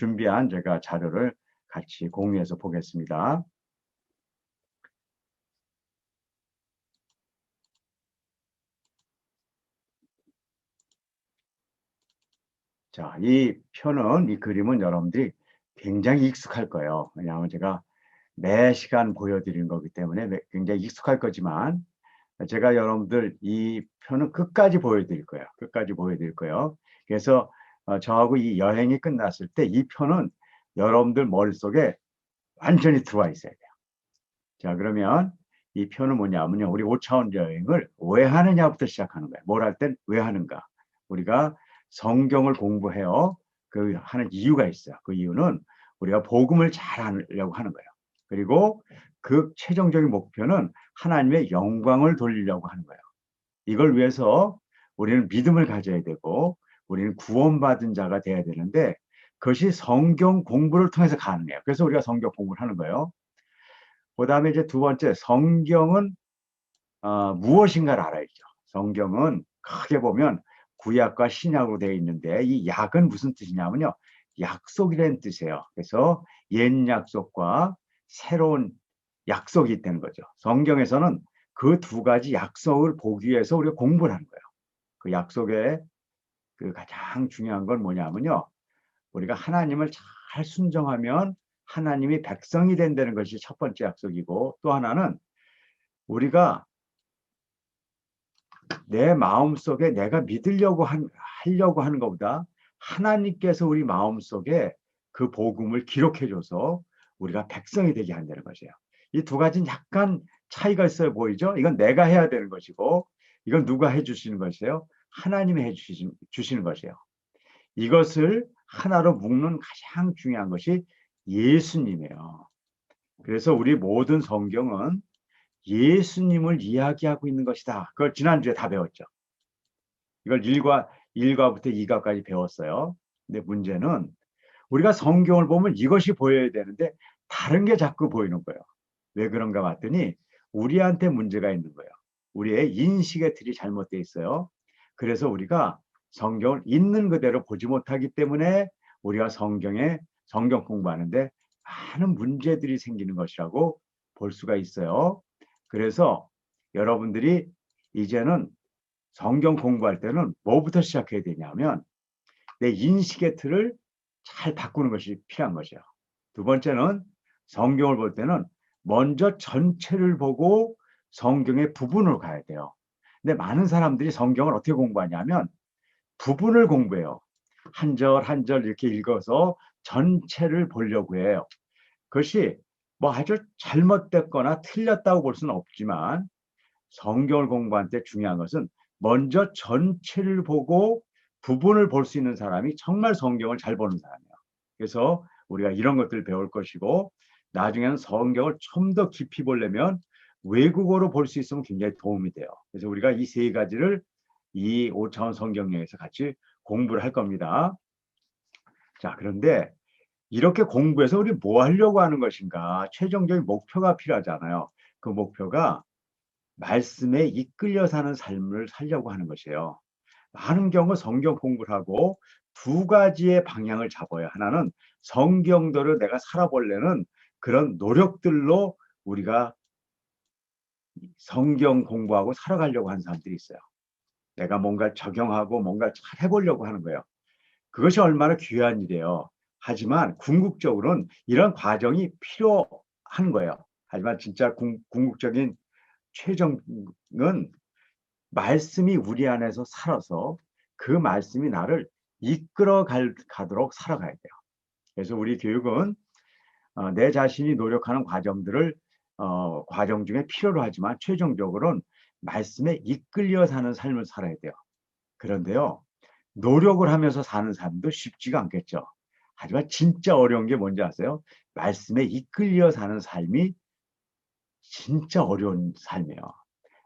준비한 제가 자료를 같이 공유해서 보겠습니다. 자, 이 표는, 이 그림은 여러분들이 굉장히 익숙할 거예요. 왜냐하면 제가 매 시간 보여드리는 거기 때문에 굉장히 익숙할 거지만, 제가 여러분들 이 표는 끝까지 보여드릴 거예요. 끝까지 보여드릴 거예요. 그래서 저하고 이 여행이 끝났을 때 이 표는 여러분들 머릿속에 완전히 들어와 있어야 돼요. 자, 그러면 이 표는 뭐냐면요. 우리 5차원 여행을 왜 하느냐부터 시작하는 거예요. 뭘 할 땐 왜 하는가. 우리가 성경을 공부해요. 그 하는 이유가 있어요. 그 이유는 우리가 복음을 잘 하려고 하는 거예요. 그리고 그 최종적인 목표는 하나님의 영광을 돌리려고 하는 거예요. 이걸 위해서 우리는 믿음을 가져야 되고 우리는 구원받은 자가 돼야 되는데 그것이 성경 공부를 통해서 가능해요. 그래서 우리가 성경 공부를 하는 거예요. 그 다음에 이제 두 번째, 성경은 무엇인가를 알아야죠. 성경은 크게 보면 구약과 신약으로 되어 있는데 이 약은 무슨 뜻이냐면요. 약속이라는 뜻이에요. 그래서 옛 약속과 새로운 약속이 있다는 거죠. 성경에서는 그 두 가지 약속을 보기 위해서 우리가 공부를 하는 거예요. 그 약속의 그 가장 중요한 건 뭐냐면요. 우리가 하나님을 잘 순종하면 하나님이 백성이 된다는 것이 첫 번째 약속이고 또 하나는 우리가 내 마음속에 내가 하려고 하는 것보다 하나님께서 우리 마음속에 그 복음을 기록해줘서 우리가 백성이 되게 한다는 것이에요. 이 두 가지는 약간 차이가 있어 보이죠? 이건 내가 해야 되는 것이고 이건 누가 해주시는 것이에요? 하나님이 해주시는 것이에요. 이것을 하나로 묶는 가장 중요한 것이 예수님이에요. 그래서 우리 모든 성경은 예수님을 이야기하고 있는 것이다. 그걸 지난주에 다 배웠죠. 이걸 1과부터 2과까지 배웠어요. 근데 문제는 우리가 성경을 보면 이것이 보여야 되는데 다른 게 자꾸 보이는 거예요. 왜 그런가 봤더니 우리한테 문제가 있는 거예요. 우리의 인식의 틀이 잘못되어 있어요. 그래서 우리가 성경을 있는 그대로 보지 못하기 때문에 우리가 성경 공부하는데 많은 문제들이 생기는 것이라고 볼 수가 있어요. 그래서 여러분들이 이제는 성경 공부할 때는 뭐부터 시작해야 되냐면 내 인식의 틀을 잘 바꾸는 것이 필요한 것이에요. 두 번째는 성경을 볼 때는 먼저 전체를 보고 성경의 부분으로 가야 돼요. 근데 많은 사람들이 성경을 어떻게 공부하냐면 부분을 공부해요. 한 절 한 절 이렇게 읽어서 전체를 보려고 해요. 그것이 뭐 아주 잘못됐거나 틀렸다고 볼 수는 없지만 성경을 공부할 때 중요한 것은 먼저 전체를 보고 부분을 볼 수 있는 사람이 정말 성경을 잘 보는 사람이에요. 그래서 우리가 이런 것들을 배울 것이고 나중에는 성경을 좀 더 깊이 보려면 외국어로 볼 수 있으면 굉장히 도움이 돼요. 그래서 우리가 이 세 가지를 이 5차원 성경여행에서 같이 공부를 할 겁니다. 자, 그런데 이렇게 공부해서 우리 뭐 하려고 하는 것인가? 최종적인 목표가 필요하잖아요. 그 목표가 말씀에 이끌려 사는 삶을 살려고 하는 것이에요. 많은 경우 성경 공부를 하고 두 가지의 방향을 잡아요. 하나는 성경대로 내가 살아보려는 그런 노력들로 우리가 성경 공부하고 살아가려고 하는 사람들이 있어요. 내가 뭔가 적용하고 뭔가 잘 해보려고 하는 거예요. 그것이 얼마나 귀한 일이에요. 하지만 궁극적으로는 이런 과정이 필요한 거예요. 하지만 진짜 궁극적인 최종은 말씀이 우리 안에서 살아서 그 말씀이 나를 이끌어 가도록 살아가야 돼요. 그래서 우리 교육은 내 자신이 노력하는 과정들을 과정 중에 필요로 하지만 최종적으로는 말씀에 이끌려 사는 삶을 살아야 돼요. 그런데요, 노력을 하면서 사는 삶도 쉽지가 않겠죠. 하지만 진짜 어려운 게 뭔지 아세요? 말씀에 이끌려 사는 삶이 진짜 어려운 삶이에요.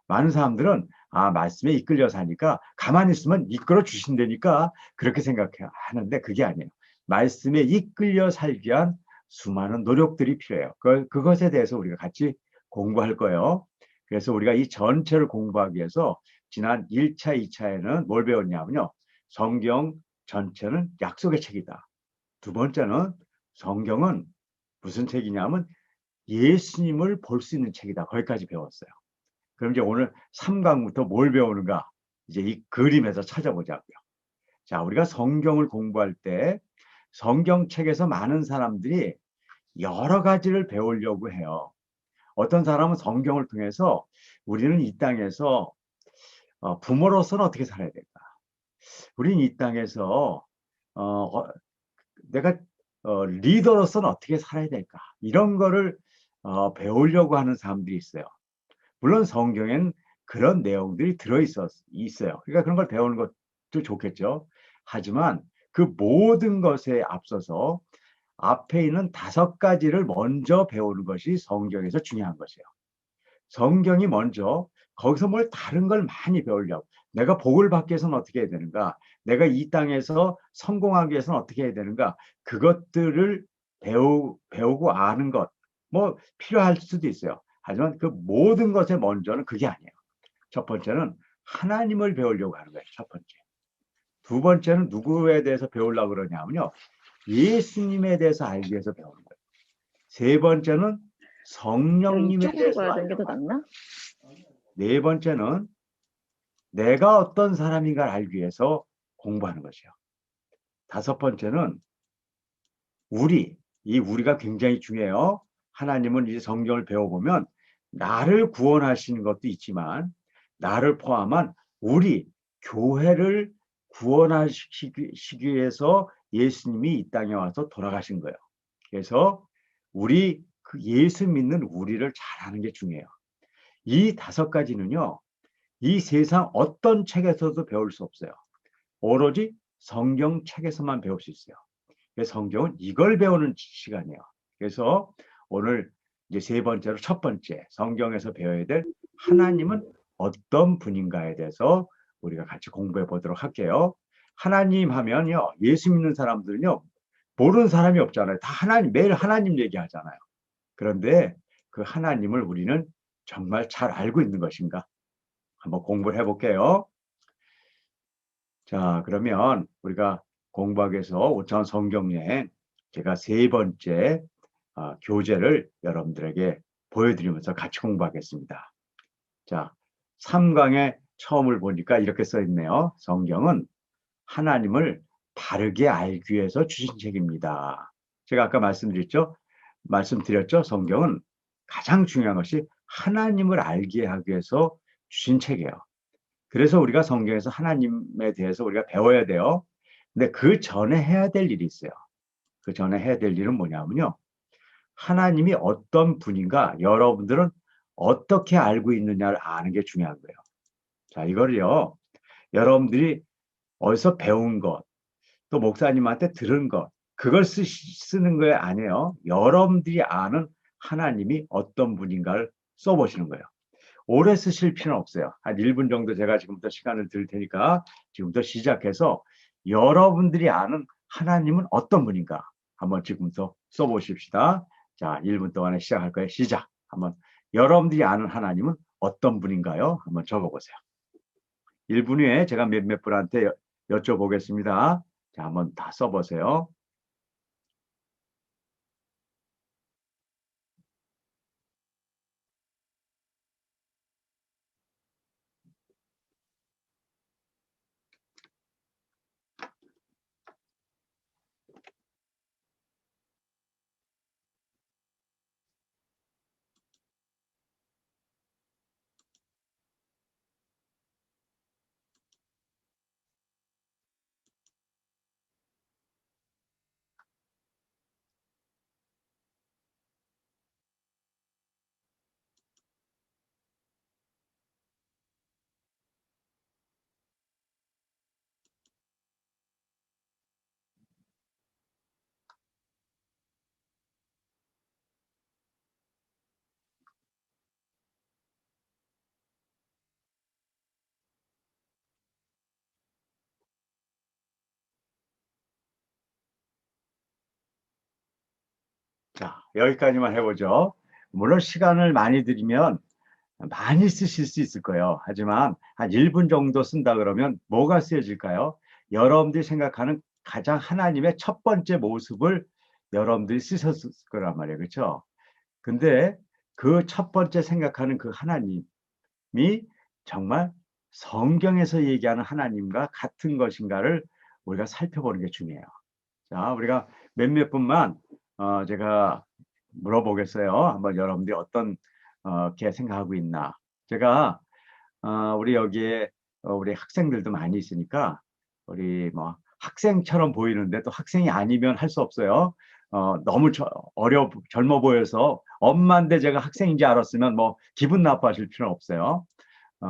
많은 사람들은 말씀에 이끌려 사니까 가만히 있으면 이끌어 주신다니까 그렇게 생각하는데 그게 아니에요. 말씀에 이끌려 살기 위한 수많은 노력들이 필요해요. 그것에 대해서 우리가 같이 공부할 거예요. 그래서 우리가 이 전체를 공부하기 위해서 지난 1차, 2차에는 뭘 배웠냐면요. 성경 전체는 약속의 책이다. 두 번째는 성경은 무슨 책이냐면 예수님을 볼 수 있는 책이다. 거기까지 배웠어요. 그럼 이제 오늘 3강부터 뭘 배우는가? 이제 이 그림에서 찾아보자고요. 자, 우리가 성경을 공부할 때 성경책에서 많은 사람들이 여러 가지를 배우려고 해요. 어떤 사람은 성경을 통해서 우리는 이 땅에서 부모로서는 어떻게 살아야 될까? 우리는 이 땅에서 내가 리더로서는 어떻게 살아야 될까? 이런 거를 배우려고 하는 사람들이 있어요. 물론 성경엔 그런 내용들이 있어요. 그러니까 그런 걸 배우는 것도 좋겠죠. 하지만 그 모든 것에 앞서서 앞에 있는 5가지를 먼저 배우는 것이 성경에서 중요한 것이에요. 성경이 먼저 거기서 뭘 다른 걸 많이 배우려고. 내가 복을 받기 위해서는 어떻게 해야 되는가? 내가 이 땅에서 성공하기 위해서는 어떻게 해야 되는가? 그것들을 배우고 아는 것, 뭐 필요할 수도 있어요. 하지만 그 모든 것의 먼저는 그게 아니에요. 첫 번째는 하나님을 배우려고 하는 거예요. 첫 번째. 두 번째는 누구에 대해서 배우려고 그러냐면요. 예수님에 대해서 알기 위해서 배우는 거예요. 세 번째는 성령님에 이쪽으로 대해서 가야 되는 게 더 알려고 하는 낫나? 거예요. 네 번째는 내가 어떤 사람인가를 알기 위해서 공부하는 것이요. 다섯 번째는 우리가 굉장히 중요해요. 하나님은 이제 성경을 배워보면 나를 구원하시는 것도 있지만 나를 포함한 우리 교회를 구원하시기 위해서 예수님이 이 땅에 와서 돌아가신 거예요. 그래서 그 예수 믿는 우리를 잘하는 게 중요해요. 이 5가지는요. 이 세상 어떤 책에서도 배울 수 없어요. 오로지 성경책에서만 배울 수 있어요. 그래서 성경은 이걸 배우는 시간이에요. 그래서 오늘 이제 세 번째로 첫 번째 성경에서 배워야 될 하나님은 어떤 분인가에 대해서 우리가 같이 공부해 보도록 할게요. 하나님 하면요. 예수 믿는 사람들은요. 모르는 사람이 없잖아요. 다 하나님, 매일 하나님 얘기하잖아요. 그런데 그 하나님을 우리는 정말 잘 알고 있는 것인가? 한번 공부를 해볼게요. 자, 그러면 우리가 공부하기 위해서 5차원 성경여행 제가 세 번째 교재를 여러분들에게 보여드리면서 같이 공부하겠습니다. 자, 3강의 처음을 보니까 이렇게 써 있네요. 성경은 하나님을 바르게 알기 위해서 주신 책입니다. 제가 아까 말씀드렸죠. 성경은 가장 중요한 것이 하나님을 알게 하기 위해서 주신 책이에요. 그래서 우리가 성경에서 하나님에 대해서 우리가 배워야 돼요. 근데 그 전에 해야 될 일이 있어요. 그 전에 해야 될 일은 뭐냐면요. 하나님이 어떤 분인가 여러분들은 어떻게 알고 있느냐를 아는 게 중요한 거예요. 자, 이거를요. 여러분들이 어디서 배운 것, 또 목사님한테 들은 것, 그걸 쓰는 거에 아니에요. 여러분들이 아는 하나님이 어떤 분인가를 써보시는 거예요. 오래 쓰실 필요는 없어요. 한 1분 정도 제가 지금부터 시간을 드릴 테니까 지금부터 시작해서 여러분들이 아는 하나님은 어떤 분인가 한번 지금부터 써보십시다. 자, 1분 동안에 시작할 거예요. 시작. 한번 여러분들이 아는 하나님은 어떤 분인가요? 한번 적어보세요. 1분 후에 제가 몇몇 분한테 여쭤보겠습니다. 자, 한번 다 써보세요. 자, 여기까지만 해보죠. 물론 시간을 많이 들이면 많이 쓰실 수 있을 거예요. 하지만 한 1분 정도 쓴다 그러면 뭐가 쓰여질까요? 여러분들이 생각하는 가장 하나님의 첫 번째 모습을 여러분들이 쓰셨을 거란 말이에요. 그렇죠? 근데 그 첫 번째 생각하는 그 하나님이 정말 성경에서 얘기하는 하나님과 같은 것인가를 우리가 살펴보는 게 중요해요. 자, 우리가 몇몇 분만 제가 물어보겠어요. 한번 여러분들이 어떤 게 생각하고 있나. 제가 우리 여기에 우리 학생들도 많이 있으니까 우리 뭐 학생처럼 보이는데 또 학생이 아니면 할 수 없어요. 너무 젊어 보여서 엄마인데 제가 학생인지 알았으면 뭐 기분 나빠하실 필요는 없어요.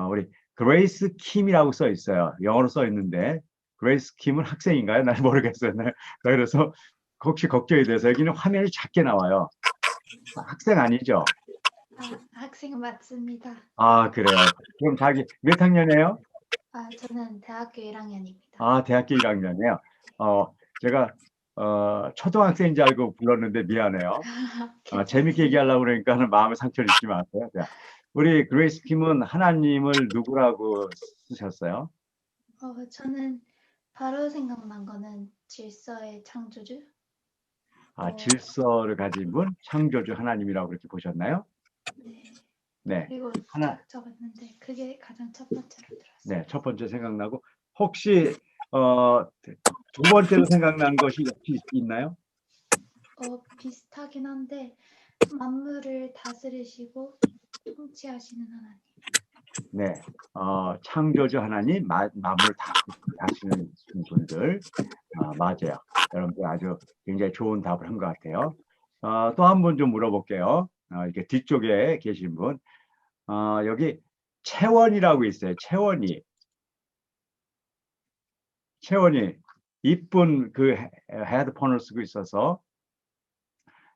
우리 그레이스 킴이라고 써 있어요. 영어로 써 있는데 그레이스 킴은 학생인가요? 난 모르겠어요. 네. 그래서 혹시 걱정이 돼서 여기는 화면이 작게 나와요. 학생 아니죠? 학생 맞습니다. 아, 그래요. 그럼 자기 몇 학년이에요? 저는 대학교 1학년입니다. 아, 대학교 1학년이에요. 제가 초등학생인 줄 알고 불렀는데 미안해요. 재밌게 얘기하려고 그러니까는 마음에 상처를 입지 마세요. 자, 우리 그레이스 킴은 하나님을 누구라고 쓰셨어요? 저는 바로 생각난 거는 질서의 창조주. 질서를 가진 분, 창조주 하나님이라고 그렇게 보셨나요? 네. 네. 그리고 하나, 딱 적었는데 그게 가장 첫 번째로 들었어요. 네, 첫 번째 생각나고 혹시 두 번째로 생각난 것이 혹시 있나요? 비슷하긴 한데 만물을 다스리시고 통치하시는 하나님. 네, 창조주 하나님, 만물 다스리는 분들, 맞아요. 여러분들 아주 굉장히 좋은 답을 한 것 같아요. 또 한 분 좀 물어볼게요. 이렇게 뒤쪽에 계신 분, 여기 채원이라고 있어요. 채원이 이쁜 그 헤드폰을 쓰고 있어서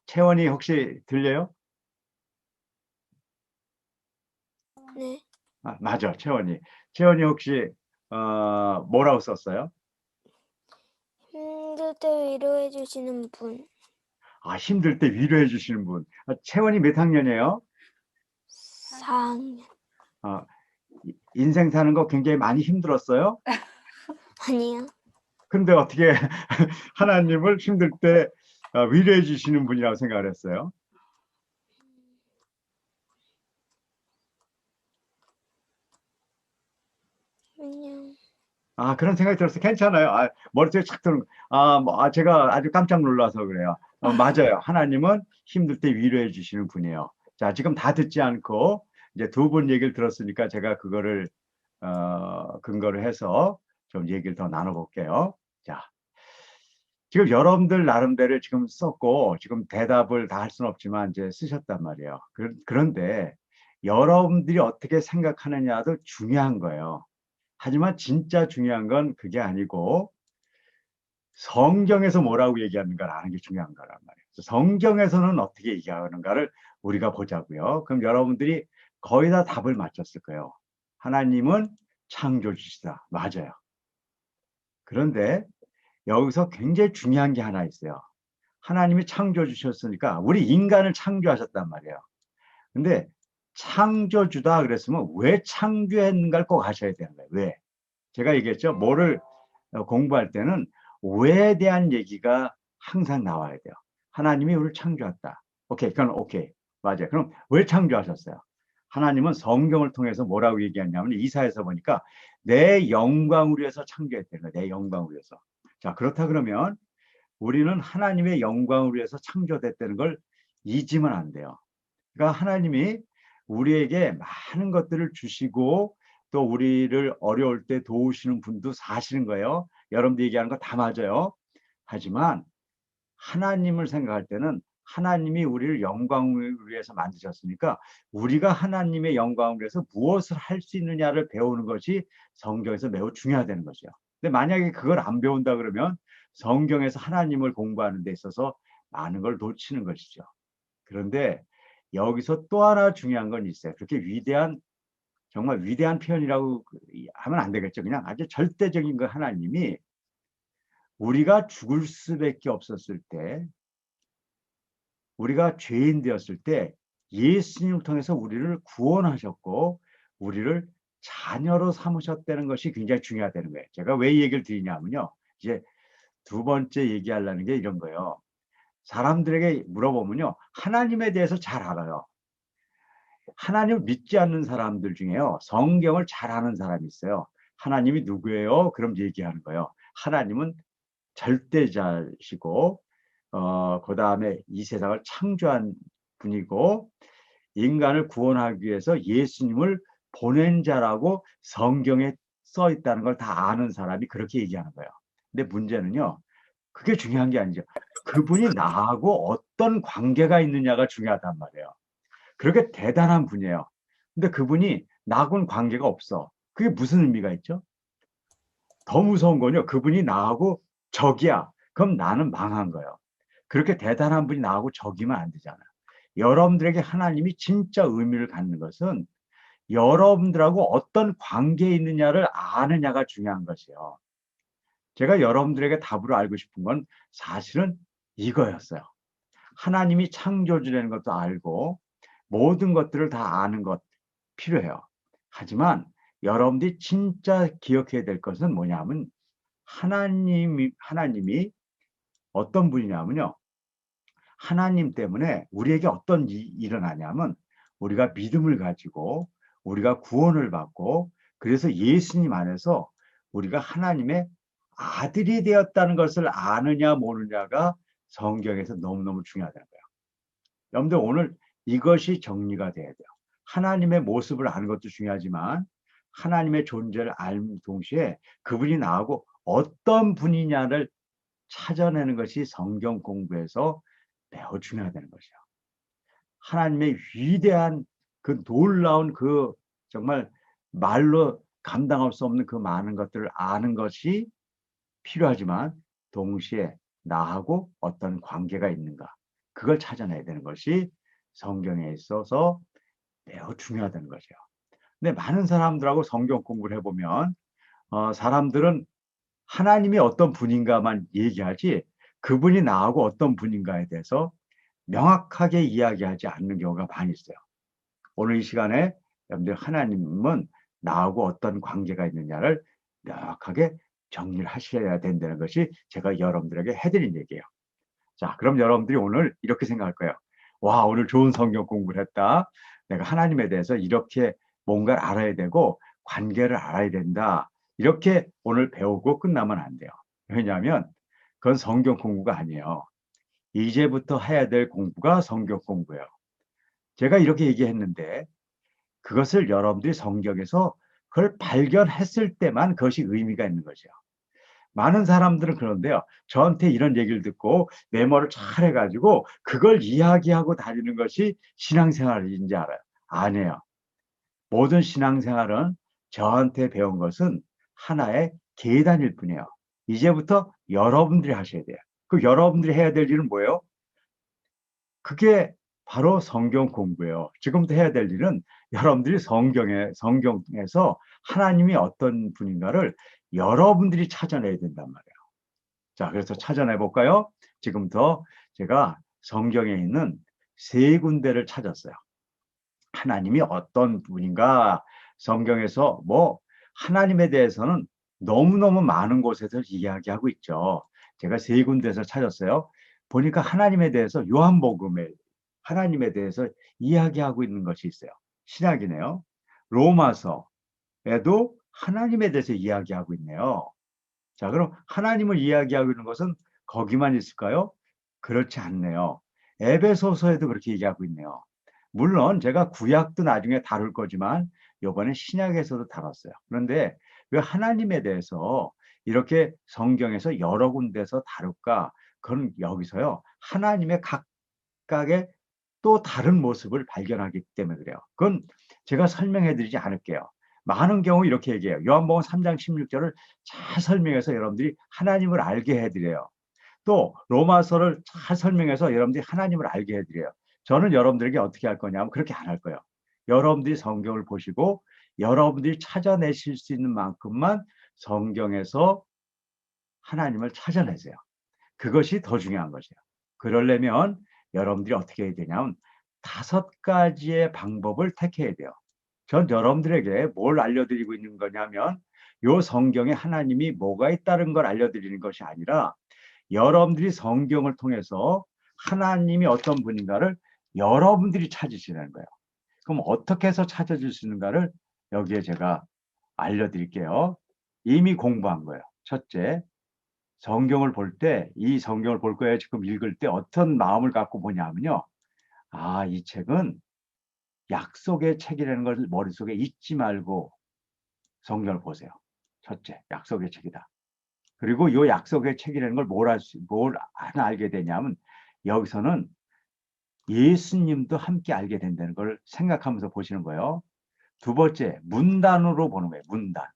채원이 혹시 들려요? 네. 맞아, 채원이. 채원이 혹시 뭐라고 썼어요? 힘들 때 위로해 주시는 분. 힘들 때 위로해 주시는 분. 채원이 몇 학년이에요? 4학년. 인생 사는 거 굉장히 많이 힘들었어요? 아니요. 근데 어떻게 하나님을 힘들 때 위로해 주시는 분이라고 생각을 했어요? 그냥 그런 생각이 들었어요. 괜찮아요. 머릿속에 착 드는, 제가 아주 깜짝 놀라서 그래요. 맞아요. 하나님은 힘들 때 위로해 주시는 분이에요. 자, 지금 다 듣지 않고, 이제 두 분 얘기를 들었으니까 제가 그거를, 근거를 해서 좀 얘기를 더 나눠볼게요. 자, 지금 여러분들 나름대로 지금 썼고, 지금 대답을 다 할 수는 없지만 이제 쓰셨단 말이에요. 그런데 여러분들이 어떻게 생각하느냐도 중요한 거예요. 하지만 진짜 중요한 건 그게 아니고 성경에서 뭐라고 얘기하는가를 아는 게 중요한 거란 말이에요. 성경에서는 어떻게 얘기하는가를 우리가 보자고요. 그럼 여러분들이 거의 다 답을 맞췄을 거예요. 하나님은 창조주시다. 맞아요. 그런데 여기서 굉장히 중요한 게 하나 있어요. 하나님이 창조주셨으니까 우리 인간을 창조하셨단 말이에요. 근데 창조주다 그랬으면 왜 창조했는가를 꼭 아셔야 되는 거예요. 왜? 제가 얘기했죠. 뭐를 공부할 때는 왜에 대한 얘기가 항상 나와야 돼요. 하나님이 우리를 창조했다. 오케이, 그건 오케이. 맞아요. 그럼 왜 창조하셨어요? 하나님은 성경을 통해서 뭐라고 얘기했냐면 이사에서 보니까 내 영광을 위해서 창조했다는 거예요. 내 영광을 위해서. 자, 그렇다 그러면 우리는 하나님의 영광을 위해서 창조됐다는 걸 잊으면 안 돼요. 그러니까 하나님이 우리에게 많은 것들을 주시고 또 우리를 어려울 때 도우시는 분도 사실인 거예요. 여러분들 얘기하는 거 다 맞아요. 하지만 하나님을 생각할 때는 하나님이 우리를 영광을 위해서 만드셨으니까 우리가 하나님의 영광을 위해서 무엇을 할 수 있느냐를 배우는 것이 성경에서 매우 중요하다는 거죠. 근데 만약에 그걸 안 배운다 그러면 성경에서 하나님을 공부하는 데 있어서 많은 걸 놓치는 것이죠. 그런데 여기서 또 하나 중요한 건 있어요. 그렇게 정말 위대한 표현이라고 하면 안 되겠죠. 그냥 아주 절대적인 그 하나님이 우리가 죽을 수밖에 없었을 때, 우리가 죄인 되었을 때 예수님을 통해서 우리를 구원하셨고 우리를 자녀로 삼으셨다는 것이 굉장히 중요하다는 거예요. 제가 왜 이 얘기를 드리냐면요. 이제 두 번째 얘기하려는 게 이런 거예요. 사람들에게 물어보면요. 하나님에 대해서 잘 알아요. 하나님을 믿지 않는 사람들 중에요. 성경을 잘 아는 사람이 있어요. 하나님이 누구예요? 그럼 얘기하는 거예요. 하나님은 절대자시고 그다음에 이 세상을 창조한 분이고 인간을 구원하기 위해서 예수님을 보낸 자라고 성경에 써 있다는 걸 다 아는 사람이 그렇게 얘기하는 거예요. 근데 문제는요. 그게 중요한 게 아니죠. 그분이 나하고 어떤 관계가 있느냐가 중요하단 말이에요. 그렇게 대단한 분이에요. 근데 그분이 나하고는 관계가 없어. 그게 무슨 의미가 있죠? 더 무서운 건요. 그분이 나하고 적이야. 그럼 나는 망한 거예요. 그렇게 대단한 분이 나하고 적이면 안 되잖아요. 여러분들에게 하나님이 진짜 의미를 갖는 것은 여러분들하고 어떤 관계에 있느냐를 아느냐가 중요한 것이에요. 제가 여러분들에게 답으로 알고 싶은 건 사실은 이거였어요. 하나님이 창조주라는 것도 알고 모든 것들을 다 아는 것 필요해요. 하지만 여러분들이 진짜 기억해야 될 것은 뭐냐면 하나님이 어떤 분이냐면요. 하나님 때문에 우리에게 어떤 일이 일어나냐면 우리가 믿음을 가지고 우리가 구원을 받고 그래서 예수님 안에서 우리가 하나님의 아들이 되었다는 것을 아느냐 모르냐가 성경에서 너무너무 중요하다는 거예요. 여러분들 오늘 이것이 정리가 돼야 돼요. 하나님의 모습을 아는 것도 중요하지만 하나님의 존재를 알는 동시에 그분이 나하고 어떤 분이냐를 찾아내는 것이 성경 공부에서 매우 중요하다는 것이요. 하나님의 위대한 그 놀라운 그 정말 말로 감당할 수 없는 그 많은 것들을 아는 것이 필요하지만 동시에 나하고 어떤 관계가 있는가 그걸 찾아내야 되는 것이 성경에 있어서 매우 중요하다는 것이에요. 근데 많은 사람들하고 성경 공부를 해보면 사람들은 하나님이 어떤 분인가만 얘기하지 그분이 나하고 어떤 분인가에 대해서 명확하게 이야기하지 않는 경우가 많이 있어요. 오늘 이 시간에 여러분들 하나님은 나하고 어떤 관계가 있느냐를 명확하게 정리를 하셔야 된다는 것이 제가 여러분들에게 해드린 얘기예요. 자, 그럼 여러분들이 오늘 이렇게 생각할 거예요. 와, 오늘 좋은 성경 공부를 했다. 내가 하나님에 대해서 이렇게 뭔가를 알아야 되고 관계를 알아야 된다. 이렇게 오늘 배우고 끝나면 안 돼요. 왜냐하면 그건 성경 공부가 아니에요. 이제부터 해야 될 공부가 성경 공부예요. 제가 이렇게 얘기했는데 그것을 여러분들이 성경에서 그걸 발견했을 때만 그것이 의미가 있는 거죠. 많은 사람들은 그런데요. 저한테 이런 얘기를 듣고 메모를 잘 해가지고 그걸 이야기하고 다니는 것이 신앙생활인지 알아요. 아니에요. 모든 신앙생활은 저한테 배운 것은 하나의 계단일 뿐이에요. 이제부터 여러분들이 하셔야 돼요. 그 여러분들이 해야 될 일은 뭐예요? 그게 바로 성경 공부예요. 지금부터 해야 될 일은 여러분들이 성경에서 하나님이 어떤 분인가를 여러분들이 찾아내야 된단 말이에요. 자, 그래서 찾아내 볼까요? 지금부터 제가 성경에 있는 세 군데를 찾았어요. 하나님이 어떤 분인가 성경에서 뭐 하나님에 대해서는 너무너무 많은 곳에서 이야기하고 있죠. 제가 세 군데에서 찾았어요. 보니까 하나님에 대해서 요한복음에 하나님에 대해서 이야기하고 있는 것이 있어요. 신약이네요. 로마서에도 하나님에 대해서 이야기하고 있네요. 자, 그럼 하나님을 이야기하고 있는 것은 거기만 있을까요? 그렇지 않네요. 에베소서에도 그렇게 얘기하고 있네요. 물론 제가 구약도 나중에 다룰 거지만 이번에 신약에서도 다뤘어요. 그런데 왜 하나님에 대해서 이렇게 성경에서 여러 군데서 다룰까? 그건 여기서요. 하나님의 각각의 또 다른 모습을 발견하기 때문에 그래요. 그건 제가 설명해 드리지 않을게요. 많은 경우 이렇게 얘기해요. 요한복음 3장 16절을 잘 설명해서 여러분들이 하나님을 알게 해드려요. 또 로마서를 잘 설명해서 여러분들이 하나님을 알게 해드려요. 저는 여러분들에게 어떻게 할 거냐면 그렇게 안 할 거예요. 여러분들이 성경을 보시고 여러분들이 찾아내실 수 있는 만큼만 성경에서 하나님을 찾아내세요. 그것이 더 중요한 것이에요. 그러려면 여러분들이 어떻게 해야 되냐면 5가지의 방법을 택해야 돼요. 전 여러분들에게 뭘 알려드리고 있는 거냐면 요 성경에 하나님이 뭐가 있다는 걸 알려드리는 것이 아니라 여러분들이 성경을 통해서 하나님이 어떤 분인가를 여러분들이 찾으시는 거예요. 그럼 어떻게 해서 찾아줄 수 있는가를 여기에 제가 알려드릴게요. 이미 공부한 거예요. 첫째, 성경을 볼 때, 이 성경을 볼 거예요. 지금 읽을 때 어떤 마음을 갖고 보냐면요. 아, 이 책은 약속의 책이라는 걸 머릿속에 잊지 말고 성경을 보세요. 첫째, 약속의 책이다. 그리고 이 약속의 책이라는 걸 뭘 하나 알게 되냐면 여기서는 예수님도 함께 알게 된다는 걸 생각하면서 보시는 거예요. 두 번째, 문단으로 보는 거예요. 문단.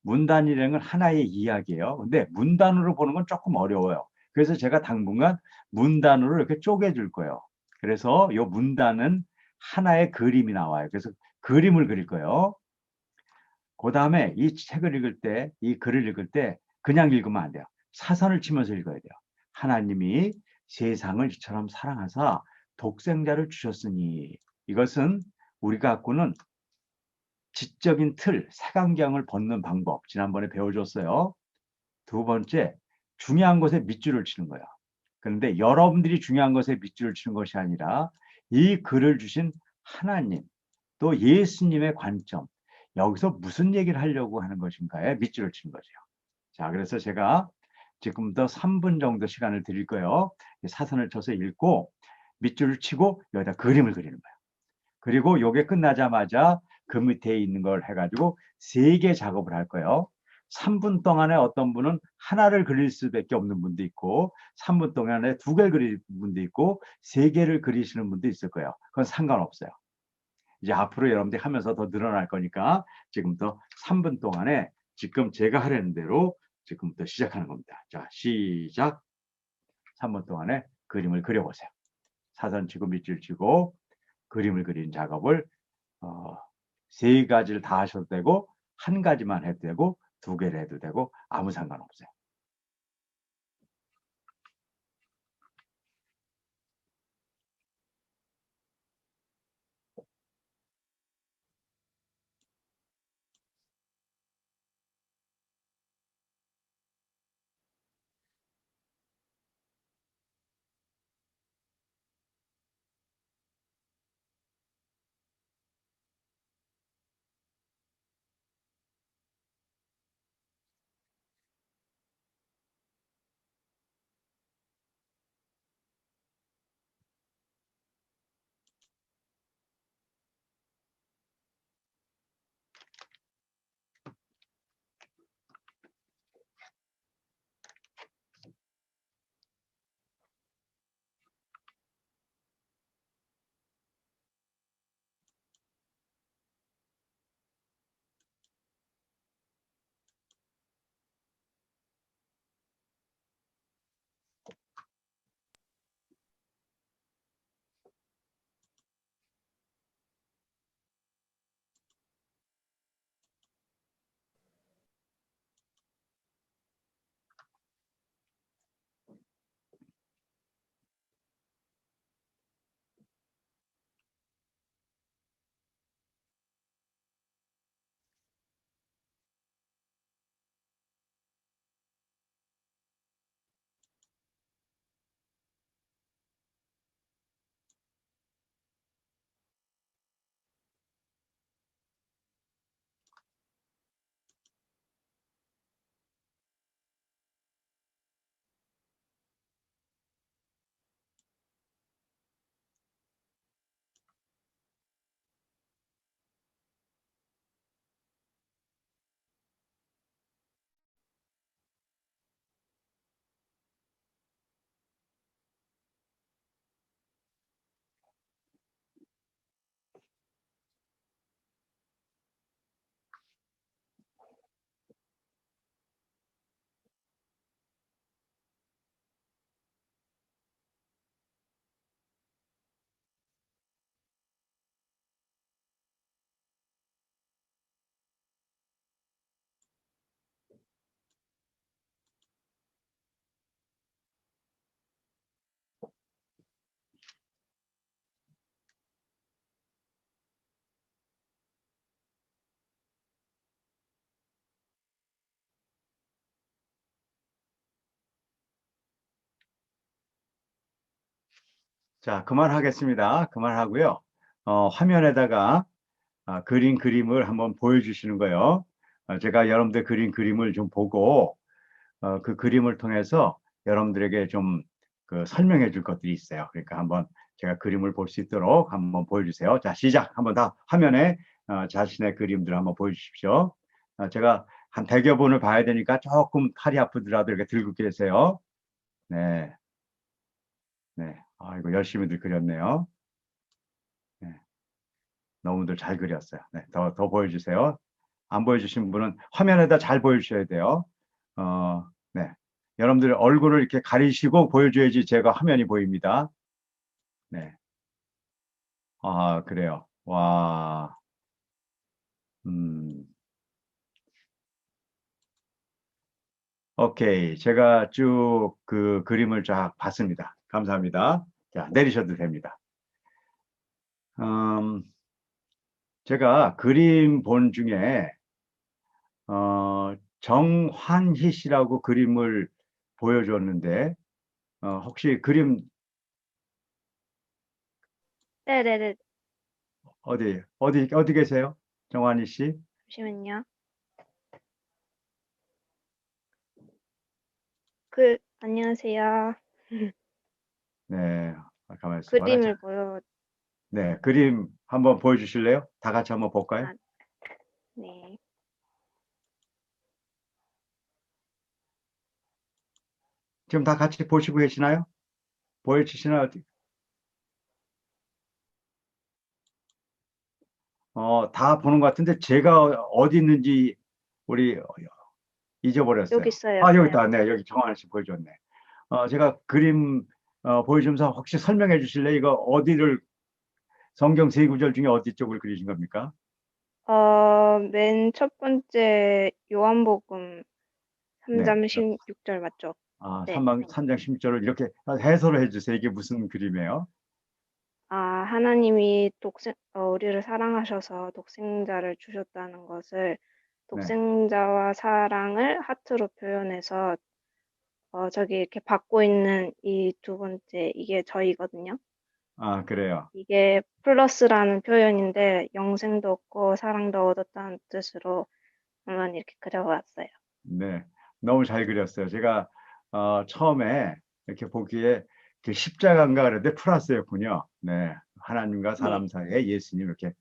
문단이라는 건 하나의 이야기예요. 근데 문단으로 보는 건 조금 어려워요. 그래서 제가 당분간 문단으로 이렇게 쪼개줄 거예요. 그래서 이 문단은 하나의 그림이 나와요. 그래서 그림을 그릴 거예요. 그 다음에 이 책을 읽을 때, 이 글을 읽을 때 그냥 읽으면 안 돼요. 사선을 치면서 읽어야 돼요. 하나님이 세상을 이처럼 사랑하사 독생자를 주셨으니 이것은 우리가 갖고는 지적인 틀, 색안경을 벗는 방법 지난번에 배워줬어요. 두 번째, 중요한 것에 밑줄을 치는 거예요. 그런데 여러분들이 중요한 것에 밑줄을 치는 것이 아니라 이 글을 주신 하나님, 또 예수님의 관점, 여기서 무슨 얘기를 하려고 하는 것인가에 밑줄을 치는 거죠. 자, 그래서 제가 지금부터 3분 정도 시간을 드릴 거예요. 사선을 쳐서 읽고 밑줄을 치고 여기다 그림을 그리는 거예요. 그리고 요게 끝나자마자 그 밑에 있는 걸 해가지고 3개 작업을 할 거예요. 3분 동안에 어떤 분은 하나를 그릴 수밖에 없는 분도 있고 3분 동안에 2개를 그릴 분도 있고 3개를 그리시는 분도 있을 거예요. 그건 상관없어요. 이제 앞으로 여러분들이 하면서 더 늘어날 거니까 지금부터 3분 동안에 지금 제가 하려는 대로 지금부터 시작하는 겁니다. 자, 시작. 3분 동안에 그림을 그려보세요. 사선 치고 밑줄 치고 그림을 그리는 작업을 3가지를 다 하셔도 되고 1가지만 해도 되고 2개를 해도 되고 아무 상관없어요. 자, 그만하겠습니다. 그만하고요. 화면에다가 그린 그림을 한번 보여주시는 거예요. 제가 여러분들 그린 그림을 좀 보고 그 그림을 통해서 여러분들에게 좀 그 설명해 줄 것들이 있어요. 그러니까 한번 제가 그림을 볼 수 있도록 한번 보여주세요. 자, 시작. 한번 다 화면에 자신의 그림들을 한번 보여주십시오. 제가 한 100여 번을 봐야 되니까 조금 팔이 아프더라도 이렇게 들고 계세요. 네. 네. 이거 열심히들 그렸네요. 네. 너무들 잘 그렸어요. 네. 더 보여주세요. 안 보여주신 분은 화면에다 잘 보여주셔야 돼요. 네. 여러분들 얼굴을 이렇게 가리시고 보여줘야지 제가 화면이 보입니다. 네. 그래요. 와. 오케이. 제가 쭉 그 그림을 쫙 봤습니다. 감사합니다. 자, 내리셔도 됩니다. 제가 그림 본 중에, 정환희 씨라고 그림을 보여줬는데, 혹시 그림 네네네. 어디 계세요? 정환희 씨? 잠시만요. 안녕하세요. 네. 가만히 있어 봐라. 그림을 보여. 네. 그림 한번 보여주실래요? 다 같이 한번 볼까요? 네. 지금 다 같이 보시고 계시나요? 보여주시나요? 다 보는 것 같은데 제가 어디 있는지 우리 잊어버렸어요. 여기 있어요. 여기 있다. 네, 여기 정환 씨 보여줬네. 제가 그림 보여주면서 혹시 설명해 주실래요? 이거 어디를 성경 세 구절 중에 어디 쪽을 그리신 겁니까? 맨 첫 번째 요한복음 네. 3장 16절 맞죠? 네. 3장 16절을 이렇게 해설을 해주세요. 이게 무슨 그림이에요? 하나님이 우리를 사랑하셔서 독생자를 주셨다는 것을 독생자와 사랑을 하트로 표현해서 저기 이렇게 받고 있는 이 두 번째 이게 저희거든요. 그래요. 이게 플러스라는 표현인데 영생도 얻고 사랑도 얻었다는 뜻으로 한번 이렇게 그려봤어요. 네, 너무 잘 그렸어요. 제가 처음에 이렇게 보기에 그 십자가인가 그랬는데 플러스였군요. 네, 하나님과 사람 사이에 예수님 이렇게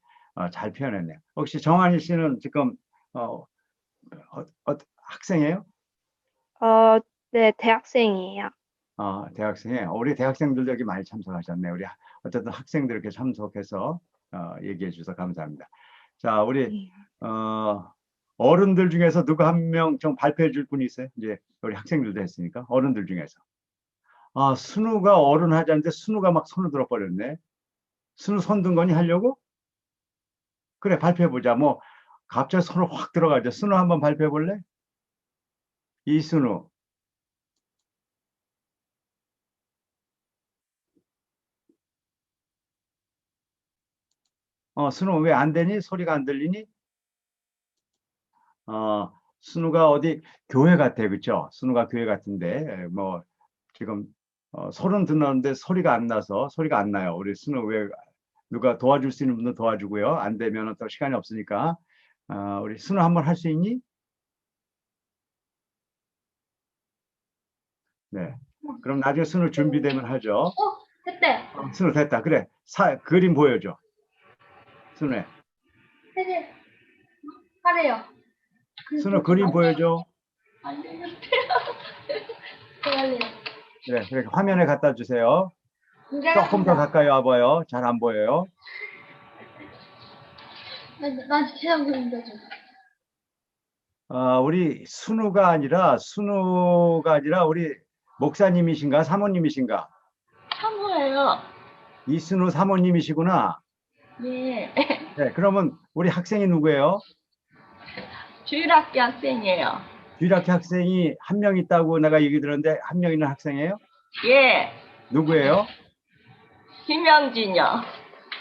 잘 표현했네요. 혹시 정한희 씨는 지금 학생이에요? 네, 대학생이에요. 대학생이에요. 우리 대학생들 여기 많이 참석하셨네요. 우리 어쨌든 학생들 이렇게 참석해서 얘기해 주셔서 감사합니다. 자, 우리 어른들 중에서 누구 한 명 좀 발표해 줄 분이 있어요? 이제 우리 학생들도 했으니까 어른들 중에서. 순우가 어른 하자는데 순우가 막 손을 들어버렸네. 순우 손 든 거니 하려고? 그래, 발표해 보자. 뭐 갑자기 손을 확 들어가죠. 순우 한번 발표해 볼래? 이순우. 순우 왜 안 되니? 소리가 안 들리니? 순우가 어디 교회 같아, 그쵸? 순우가 교회 같은데, 뭐, 지금, 소리는 듣는데 소리가 안 나서, 소리가 안 나요. 우리 순우 왜, 누가 도와줄 수 있는 분도 도와주고요. 안 되면 또 시간이 없으니까. 우리 순우 한번 할 수 있니? 네. 그럼 나중에 순우 준비되면 하죠. 됐대. 순우 됐다. 그래. 그림 보여줘. 순우야. 네. 하래요. 순우 그림 보여줘. 안 되는데요. 할래요. 그래. 화면에 갖다 주세요. 조금 더 가까이 와봐요. 잘 안 보여요. 난 세상 그린다 좀. 우리 순우가 아니라 우리 목사님이신가 사모님이신가? 사모예요. 이순우 사모님이시구나. 네. 네, 그러면 우리 학생이 누구예요? 주일학교 학생이에요. 주일학교 학생이 한 명 있다고 내가 얘기 들었는데 한 명 있는 학생이에요? 예. 누구예요? 김영진이요.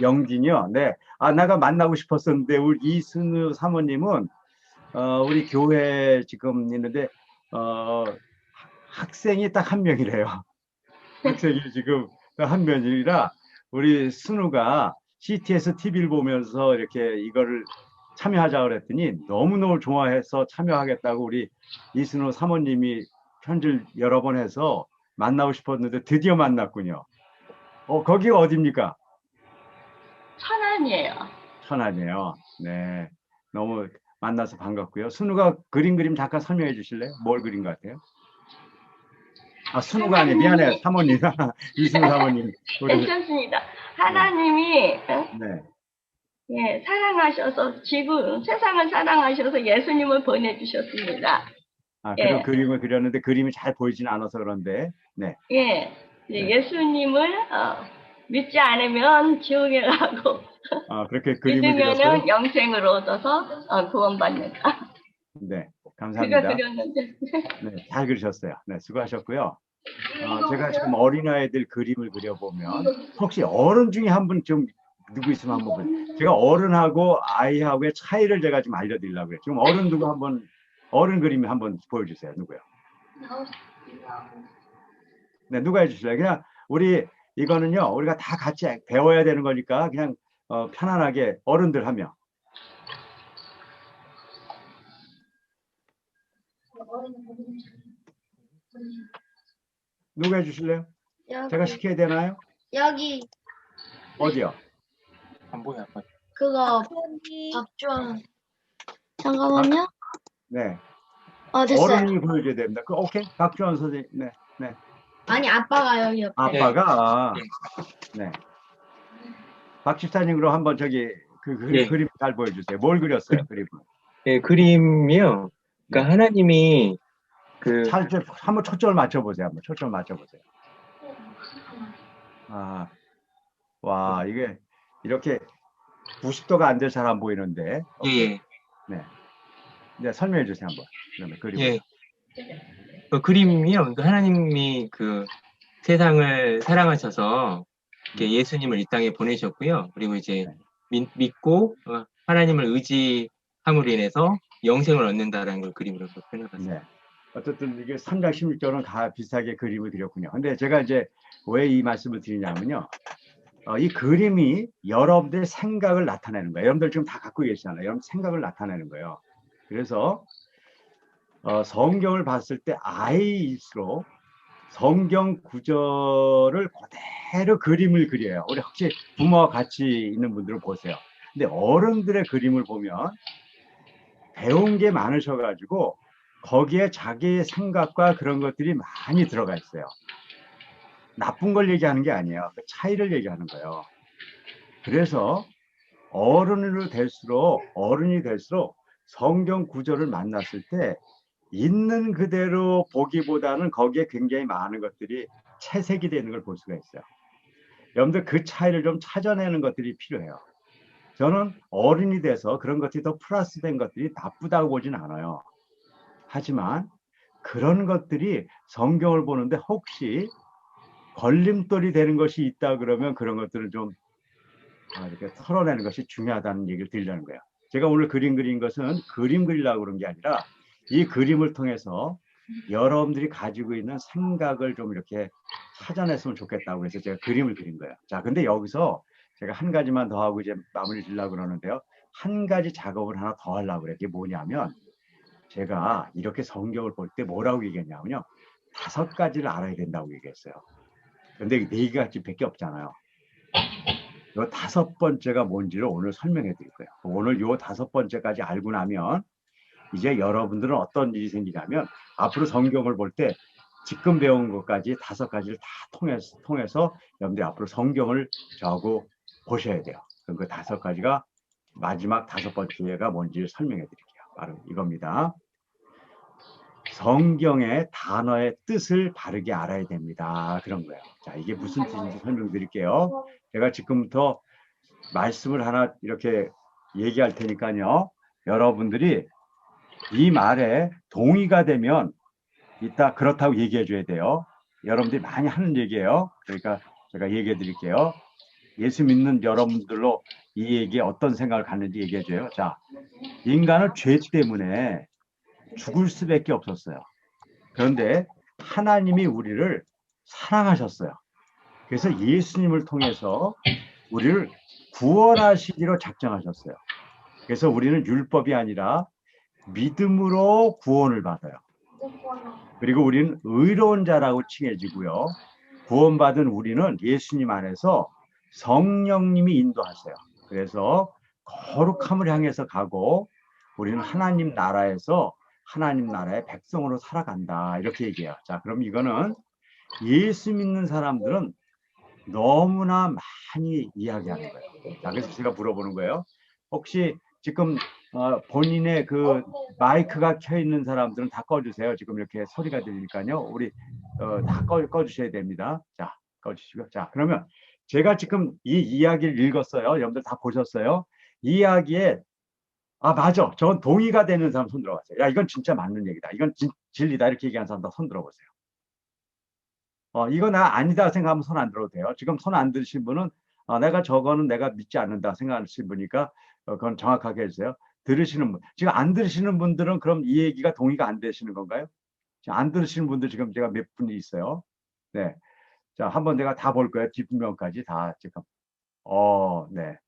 영진이요. 네. 내가 만나고 싶었었는데 우리 이순우 사모님은 우리 교회 지금 있는데 학생이 딱 한 명이래요. 학생이 지금 한 면이라 우리 순우가 CTS TV를 보면서 이렇게 이거를 참여하자 그랬더니 너무너무 좋아해서 참여하겠다고 우리 이순우 사모님이 편지를 여러 번 해서 만나고 싶었는데 드디어 만났군요. 거기가 어디입니까? 천안이에요. 천안이에요. 네. 너무 만나서 반갑고요. 순우가 그림 잠깐 설명해 주실래요? 뭘 그린 것 같아요? 아, 순우가 아니, 미안해요. 사모님. 이순우 사모님. 우리, 괜찮습니다. 하나님이 네. 예, 사랑하셔서 세상을 사랑하셔서 예수님을 보내주셨습니다. 아, 예. 그런 그림을 그렸는데 그림이 잘 보이진 않아서 그런데, 네. 예, 네. 예수님을 믿지 않으면 지옥에 가고 아, 그렇게 그림을 그렸어요? 믿으면은 영생을 얻어서 구원받는다. 네. 그거 감사합니다. 그렸는데. 네, 잘 그리셨어요. 네, 수고하셨고요. 제가 지금 어린아이들 그림을 그려보면, 혹시 어른 중에 한 분 좀 누구 있으면 한번 보세요. 제가 어른하고 아이하고의 차이를 제가 좀 알려드리려고 해요. 지금 어른 누구 한번, 어른 그림 한번 보여주세요. 누구요? 네, 누가 해주실래요? 그냥 이거는요, 우리가 다 같이 배워야 되는 거니까 그냥 편안하게 어른들 하면. 누가 해주실래요? 제가 시켜야 되나요? 여기 어디요? 안 보여, 안 보여. 그거 박주원. 잠깐만요. 네. 됐어요. 어른이 보여줘야 됩니다. 오케이. 박주원 선생님. 네. 네. 아니 아빠가 여기 옆에. 아빠가, 네. 박 집사님, 그럼 한번 저기, 예. 그림 잘 보여주세요. 뭘 그렸어요, 그림을? 예, 그림이요. 그러니까 하나님이 한번 초점을 맞춰보세요. 한번 초점을 맞춰보세요. 아, 와, 이게 이렇게 90도가 안 돼 잘 안 보이는데. 예, 네. 네, 설명해 주세요, 한번. 그러면 그림. 예. 그 그림이요. 그러니까 하나님이 세상을 사랑하셔서 이렇게 예수님을 이 땅에 보내셨고요. 그리고 이제 믿고 하나님을 의지함으로 인해서 영생을 얻는다라는 걸 그림으로 표현해봤습니다. 네. 어쨌든 이게 3장 16절은 다 비슷하게 그림을 그렸군요. 근데 제가 이제 왜 이 말씀을 드리냐면요. 이 그림이 여러분들의 생각을 나타내는 거예요. 여러분들 지금 다 갖고 계시잖아요. 여러분 생각을 나타내는 거예요. 그래서 성경을 봤을 때 아이일수록 성경 구절을 그대로 그림을 그려요. 우리 혹시 부모와 같이 있는 분들은 보세요. 근데 어른들의 그림을 보면 배운 게 많으셔가지고 거기에 자기의 생각과 그런 것들이 많이 들어가 있어요. 나쁜 걸 얘기하는 게 아니에요. 그 차이를 얘기하는 거예요. 그래서 어른이 될수록 성경 구절을 만났을 때 있는 그대로 보기보다는 거기에 굉장히 많은 것들이 채색이 되는 걸 볼 수가 있어요. 여러분들 그 차이를 좀 찾아내는 것들이 필요해요. 저는 어른이 돼서 그런 것들이 더 플러스된 것들이 나쁘다고 보진 않아요. 하지만 그런 것들이 성경을 보는데 혹시 걸림돌이 되는 것이 있다 그러면 그런 것들을 좀 이렇게 털어내는 것이 중요하다는 얘기를 드리려는 거예요. 제가 오늘 그림 그린 것은 그림 그리려고 그런 게 아니라 이 그림을 통해서 여러분들이 가지고 있는 생각을 좀 이렇게 찾아냈으면 좋겠다고 해서 제가 그림을 그린 거예요. 자, 근데 여기서 제가 한 가지만 더 하고 이제 마무리 지려고 그러는데요. 한 가지 작업을 하나 더 하려고 그래요. 그게 뭐냐면 제가 이렇게 성경을 볼 때 뭐라고 얘기했냐면요. 5가지를 알아야 된다고 얘기했어요. 근데 4가지밖에 없잖아요. 요 5번째가 뭔지를 오늘 설명해 드릴 거예요. 오늘 요 5번째까지 알고 나면 이제 여러분들은 어떤 일이 생기냐면 앞으로 성경을 볼 때 지금 배운 것까지 5가지를 다 통해서 여러분들이 앞으로 성경을 저하고 보셔야 돼요. 그럼 그 5가지가 마지막 5번째가 뭔지를 설명해 드릴게요. 바로 이겁니다. 성경의 단어의 뜻을 바르게 알아야 됩니다. 그런 거예요. 자, 이게 무슨 뜻인지 설명드릴게요. 제가 지금부터 말씀을 하나 이렇게 얘기할 테니까요. 여러분들이 이 말에 동의가 되면 이따 그렇다고 얘기해 줘야 돼요. 여러분들이 많이 하는 얘기예요. 그러니까 제가 얘기해 드릴게요. 예수 믿는 여러분들로 이 얘기에 어떤 생각을 갖는지 얘기해 줘요. 자, 인간은 죄 때문에 죽을 수밖에 없었어요. 그런데 하나님이 우리를 사랑하셨어요. 그래서 예수님을 통해서 우리를 구원하시기로 작정하셨어요. 그래서 우리는 율법이 아니라 믿음으로 구원을 받아요. 그리고 우리는 의로운 자라고 칭해지고요. 구원받은 우리는 예수님 안에서 성령님이 인도하세요. 그래서 거룩함을 향해서 가고 우리는 하나님 나라에서 하나님 나라의 백성으로 살아간다. 이렇게 얘기해요. 자, 그럼 이거는 예수 믿는 사람들은 너무나 많이 이야기하는 거예요. 자, 그래서 제가 물어보는 거예요. 혹시 지금 본인의 그 마이크가 켜 있는 사람들은 다 꺼주세요. 지금 이렇게 소리가 들리니까요. 우리 다 꺼주셔야 됩니다. 자, 꺼주시고요. 자, 그러면 제가 지금 이 이야기를 읽었어요. 여러분들 다 보셨어요? 이 이야기에 맞아. 전 동의가 되는 사람 손 들어보세요. 야, 이건 진짜 맞는 얘기다. 이건 진리다. 이렇게 얘기하는 사람 다 손 들어보세요. 이거 나 아니다 생각하면 손 안 들어도 돼요. 지금 손 안 드신 분은 내가 저거는 내가 믿지 않는다 생각하시는 분이니까 그건 정확하게 해주세요. 들으시는 분, 지금 안 들으시는 분들은 그럼 이 얘기가 동의가 안 되시는 건가요? 지금 안 들으시는 분들 지금 제가 몇 분이 있어요. 네. 자, 한번 내가 다 볼 거예요. 뒷면까지 다 지금. 네.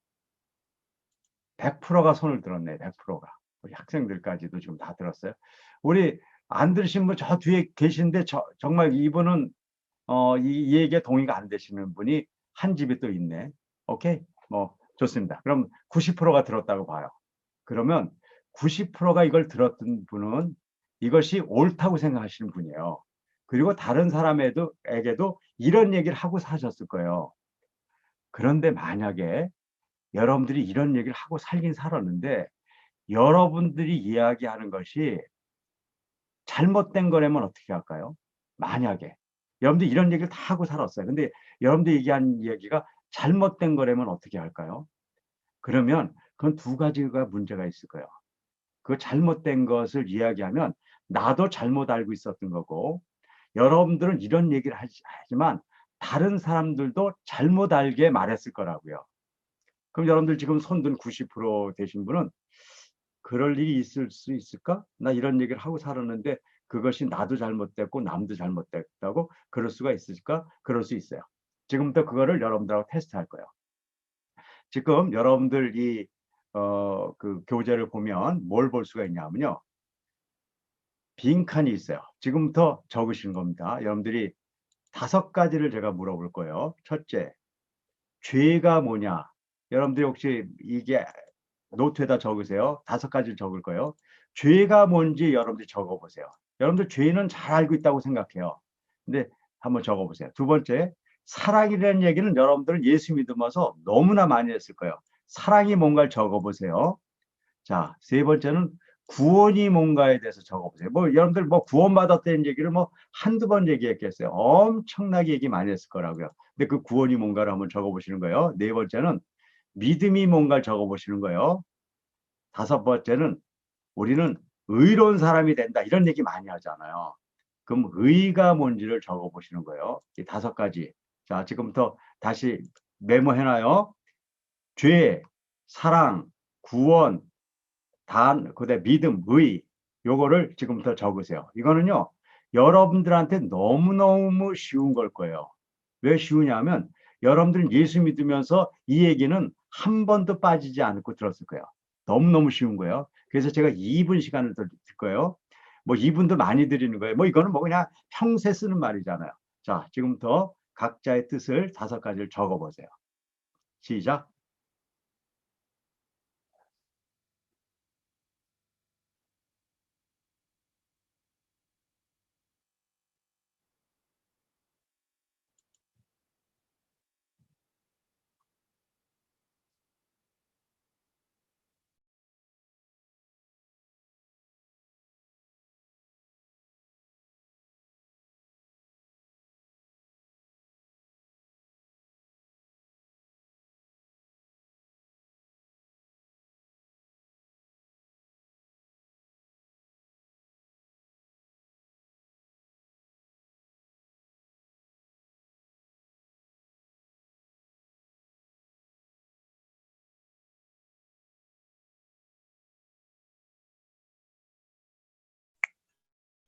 100%가 손을 들었네. 100%가. 우리 학생들까지도 지금 다 들었어요. 우리 안 들으신 분 저 뒤에 계신데 정말 이분은 이 얘기에 동의가 안 되시는 분이 한 집에 또 있네. 오케이? 뭐 좋습니다. 그럼 90%가 들었다고 봐요. 그러면 90%가 이걸 들었던 분은 이것이 옳다고 생각하시는 분이에요. 그리고 다른 사람에게도 이런 얘기를 하고 사셨을 거예요. 그런데 만약에 여러분들이 이런 얘기를 하고 살긴 살았는데 여러분들이 이야기하는 것이 잘못된 거라면 어떻게 할까요? 만약에 여러분들 이런 얘기를 다 하고 살았어요. 근데 여러분들 얘기한 얘기가 잘못된 거라면 어떻게 할까요? 그러면 그건 두 가지가 문제가 있을 거예요. 그 잘못된 것을 이야기하면 나도 잘못 알고 있었던 거고 여러분들은 이런 얘기를 하지만 다른 사람들도 잘못 알게 말했을 거라고요. 그럼 여러분들 지금 손든 90% 되신 분은 그럴 일이 있을 수 있을까? 나 이런 얘기를 하고 살았는데 그것이 나도 잘못됐고 남도 잘못됐다고 그럴 수가 있을까? 그럴 수 있어요. 지금부터 그거를 여러분들하고 테스트할 거예요. 지금 여러분들 그 교재를 보면 뭘 볼 수가 있냐면요. 빈칸이 있어요. 지금부터 적으시는 겁니다. 여러분들이 5가지를 제가 물어볼 거예요. 첫째, 죄가 뭐냐? 여러분들이 혹시 이게 노트에다 적으세요. 5가지를 적을 거예요. 죄가 뭔지 여러분들이 적어보세요. 여러분들 죄는 잘 알고 있다고 생각해요. 근데 한번 적어보세요. 두 번째, 사랑이라는 얘기는 여러분들은 예수 믿으면서 너무나 많이 했을 거예요. 사랑이 뭔가를 적어보세요. 자, 세 번째는 구원이 뭔가에 대해서 적어보세요. 뭐 여러분들 뭐 구원받았다는 얘기를 뭐 한두 번 얘기했겠어요. 엄청나게 얘기 많이 했을 거라고요. 근데 그 구원이 뭔가를 한번 적어보시는 거예요. 네 번째는 믿음이 뭔가를 적어보시는 거예요. 5번째는 우리는 의로운 사람이 된다. 이런 얘기 많이 하잖아요. 그럼 의가 뭔지를 적어보시는 거예요. 이 5가지. 자, 지금부터 다시 메모해놔요. 죄, 사랑, 구원, 그다음에 믿음, 의. 요거를 지금부터 적으세요. 이거는요. 여러분들한테 너무너무 쉬운 걸 거예요. 왜 쉬우냐면 여러분들은 예수 믿으면서 이 얘기는 한 번도 빠지지 않고 들었을 거예요. 너무너무 쉬운 거예요. 그래서 제가 2분 시간을 더 줄 거예요. 뭐 2분도 많이 드리는 거예요. 뭐 이거는 뭐 그냥 평소에 쓰는 말이잖아요. 자, 지금부터 각자의 뜻을 5가지를 적어보세요. 시작.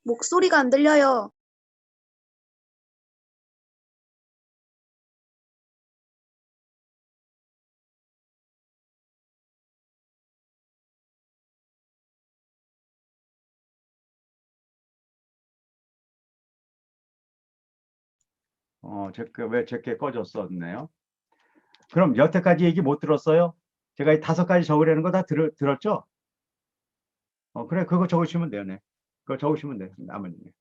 목소리가 안 들려요. 왜 제게 꺼졌었네요. 그럼 여태까지 얘기 못 들었어요? 제가 이 5가지 적으라는 거 다 들었죠? 그래, 그거 적으시면 돼요. 네. 그거 적으시면 돼요. 나머지.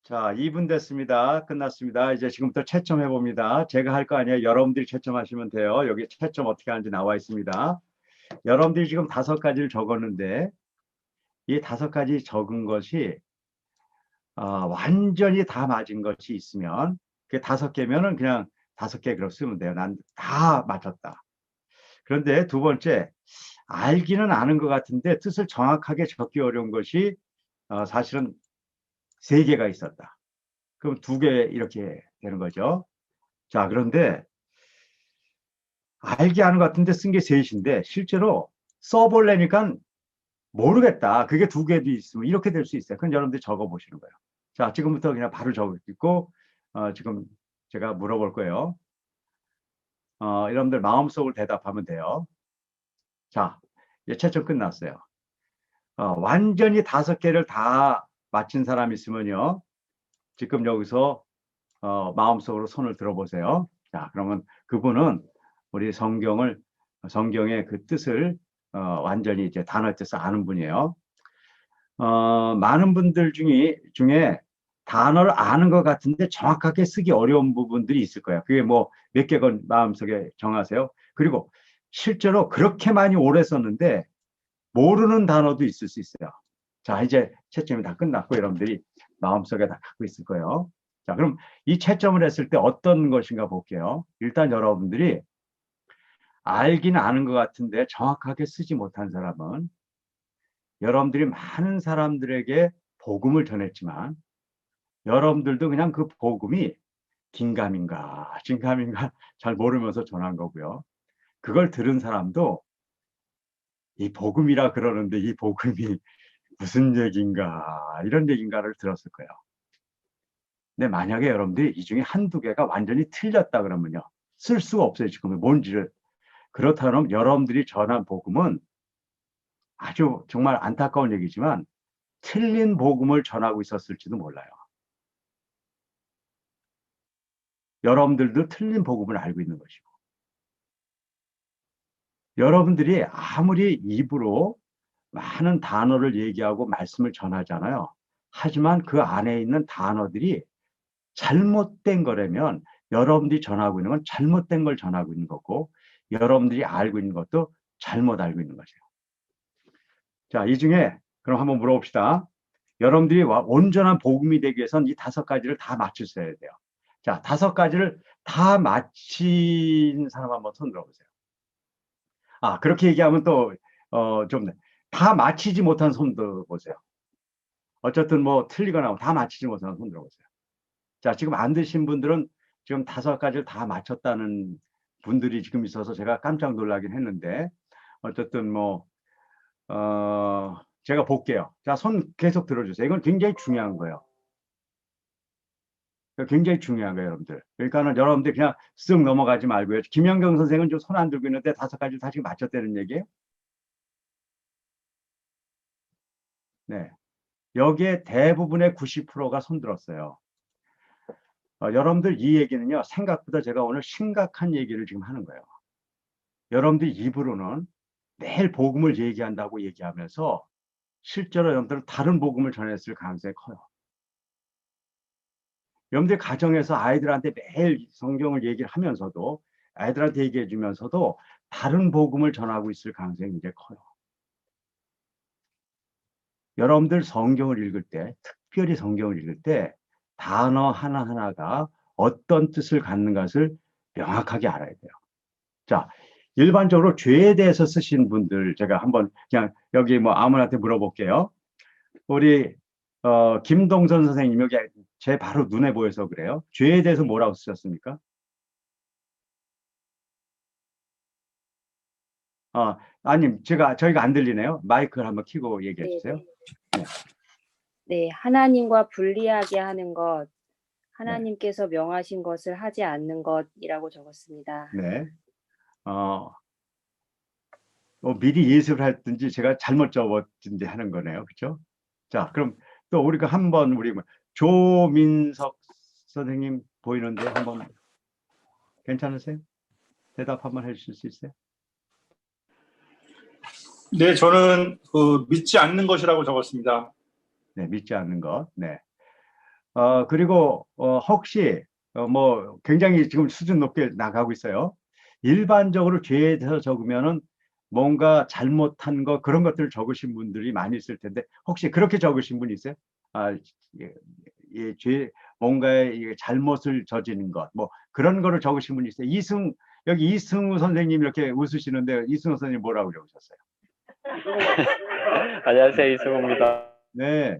자, 2분 됐습니다. 끝났습니다. 이제 지금부터 채점해 봅니다. 제가 할 거 아니에요. 여러분들이 채점하시면 돼요. 여기 채점 어떻게 하는지 나와 있습니다. 여러분들이 지금 5가지를 적었는데 이 5가지 적은 것이 완전히 다 맞은 것이 있으면 그 5개면은 그냥 5개 그렇게 쓰면 돼요. 난 다 맞췄다. 그런데 두 번째, 알기는 아는 것 같은데 뜻을 정확하게 적기 어려운 것이 사실은 3개가 있었다. 그럼 2개 이렇게 되는 거죠. 자, 그런데 알기 아는 것 같은데 쓴 게 3인데 실제로 써보려니까 모르겠다. 그게 2개도 있으면 이렇게 될 수 있어요. 그럼 여러분들이 적어보시는 거예요. 자, 지금부터 그냥 바로 적고 지금 제가 물어볼 거예요. 여러분들 마음속으로 대답하면 돼요. 자, 이제 채점 끝났어요. 완전히 5개를 다 맞힌 사람 있으면요. 지금 여기서 마음속으로 손을 들어보세요. 자, 그러면 그분은 우리 성경의 그 뜻을 완전히 이제 단어의 뜻을 아는 분이에요. 많은 분들 중에 단어를 아는 것 같은데 정확하게 쓰기 어려운 부분들이 있을 거예요. 그게 뭐 몇 개건 마음속에 정하세요. 그리고 실제로 그렇게 많이 오래 썼는데 모르는 단어도 있을 수 있어요. 자, 이제 채점이 다 끝났고 여러분들이 마음속에 다 갖고 있을 거예요. 자, 그럼 이 채점을 했을 때 어떤 것인가 볼게요. 일단 여러분들이 알기는 아는 것 같은데 정확하게 쓰지 못한 사람은 여러분들이 많은 사람들에게 복음을 전했지만 여러분들도 그냥 그 복음이 긴가민가 진가민가 잘 모르면서 전한 거고요. 그걸 들은 사람도 이 복음이라 그러는데 이 복음이 무슨 얘기인가 이런 얘기인가를 들었을 거예요. 근데 만약에 여러분들이 이 중에 1~2개가 완전히 틀렸다 그러면요. 쓸 수가 없어요. 지금 뭔지를. 그렇다면 여러분들이 전한 복음은 아주 정말 안타까운 얘기지만 틀린 복음을 전하고 있었을지도 몰라요. 여러분들도 틀린 복음을 알고 있는 것이고 여러분들이 아무리 입으로 많은 단어를 얘기하고 말씀을 전하잖아요. 하지만 그 안에 있는 단어들이 잘못된 거라면 여러분들이 전하고 있는 건 잘못된 걸 전하고 있는 거고 여러분들이 알고 있는 것도 잘못 알고 있는 거죠. 자, 이 중에 그럼 한번 물어봅시다. 여러분들이 온전한 복음이 되기 위해서는 이 5가지를 다 맞추셔야 돼요. 자, 5가지를 다 맞힌 사람 한번 손 들어보세요. 그렇게 얘기하면 또 좀 다 맞히지 못한 손 들어보세요. 어쨌든 뭐 틀리거나 다 맞히지 못한 손 들어보세요. 자, 지금 안 드신 분들은 지금 5가지를 다 맞췄다는 분들이 지금 있어서 제가 깜짝 놀라긴 했는데 어쨌든 뭐 제가 볼게요. 자, 손 계속 들어주세요. 이건 굉장히 중요한 거예요. 굉장히 중요한 거예요, 여러분들. 그러니까는 여러분들 그냥 쓱 넘어가지 말고요. 김영경 선생은 좀 손 안 들고 있는데 5가지 다 지금 맞췄다는 얘기예요. 네. 여기에 대부분의 90%가 손 들었어요. 여러분들 이 얘기는요, 생각보다 제가 오늘 심각한 얘기를 지금 하는 거예요. 여러분들 입으로는 매일 복음을 얘기한다고 얘기하면서 실제로 여러분들은 다른 복음을 전했을 가능성이 커요. 여러분들 가정에서 아이들한테 매일 성경을 얘기를 하면서도 아이들한테 얘기해 주면서도 다른 복음을 전하고 있을 가능성이 굉장히 커요. 여러분들 성경을 읽을 때, 특별히 성경을 읽을 때 단어 하나하나가 어떤 뜻을 갖는 것을 명확하게 알아야 돼요. 자, 일반적으로 죄에 대해서 쓰신 분들 제가 한번 그냥 여기 뭐 아무한테 물어볼게요. 우리 김동선 선생님 여기 제 바로 눈에 보여서 그래요. 죄에 대해서 뭐라고 쓰셨습니까? 아님 저희가 안 들리네요. 마이크를 한번 켜고 얘기해 주세요. 네. 네, 하나님과 분리하게 하는 것, 하나님께서 명하신 것을 하지 않는 것이라고 적었습니다. 네. 미리 예습을 했든지 제가 잘못 적었든지 하는 거네요. 그렇죠? 자, 그럼 또 우리가 한번 우리 조민석 선생님 보이는데 한번 괜찮으세요? 대답 한번 해주실 수 있어요? 네, 저는 믿지 않는 것이라고 적었습니다. 네, 믿지 않는 것. 네. 그리고 혹시 뭐 굉장히 지금 수준 높게 나가고 있어요. 일반적으로 죄에 대해서 적으면은 뭔가 잘못한 거 그런 것들을 적으신 분들이 많이 있을 텐데 혹시 그렇게 적으신 분 있어요? 뭔가의 잘못을 저지른 것, 뭐 그런 거를 적으신 분 있어요? 여기 이승우 선생님 이렇게 웃으시는데 이승우 선생님 뭐라고 적으셨어요? 안녕하세요, 이승우입니다. 네.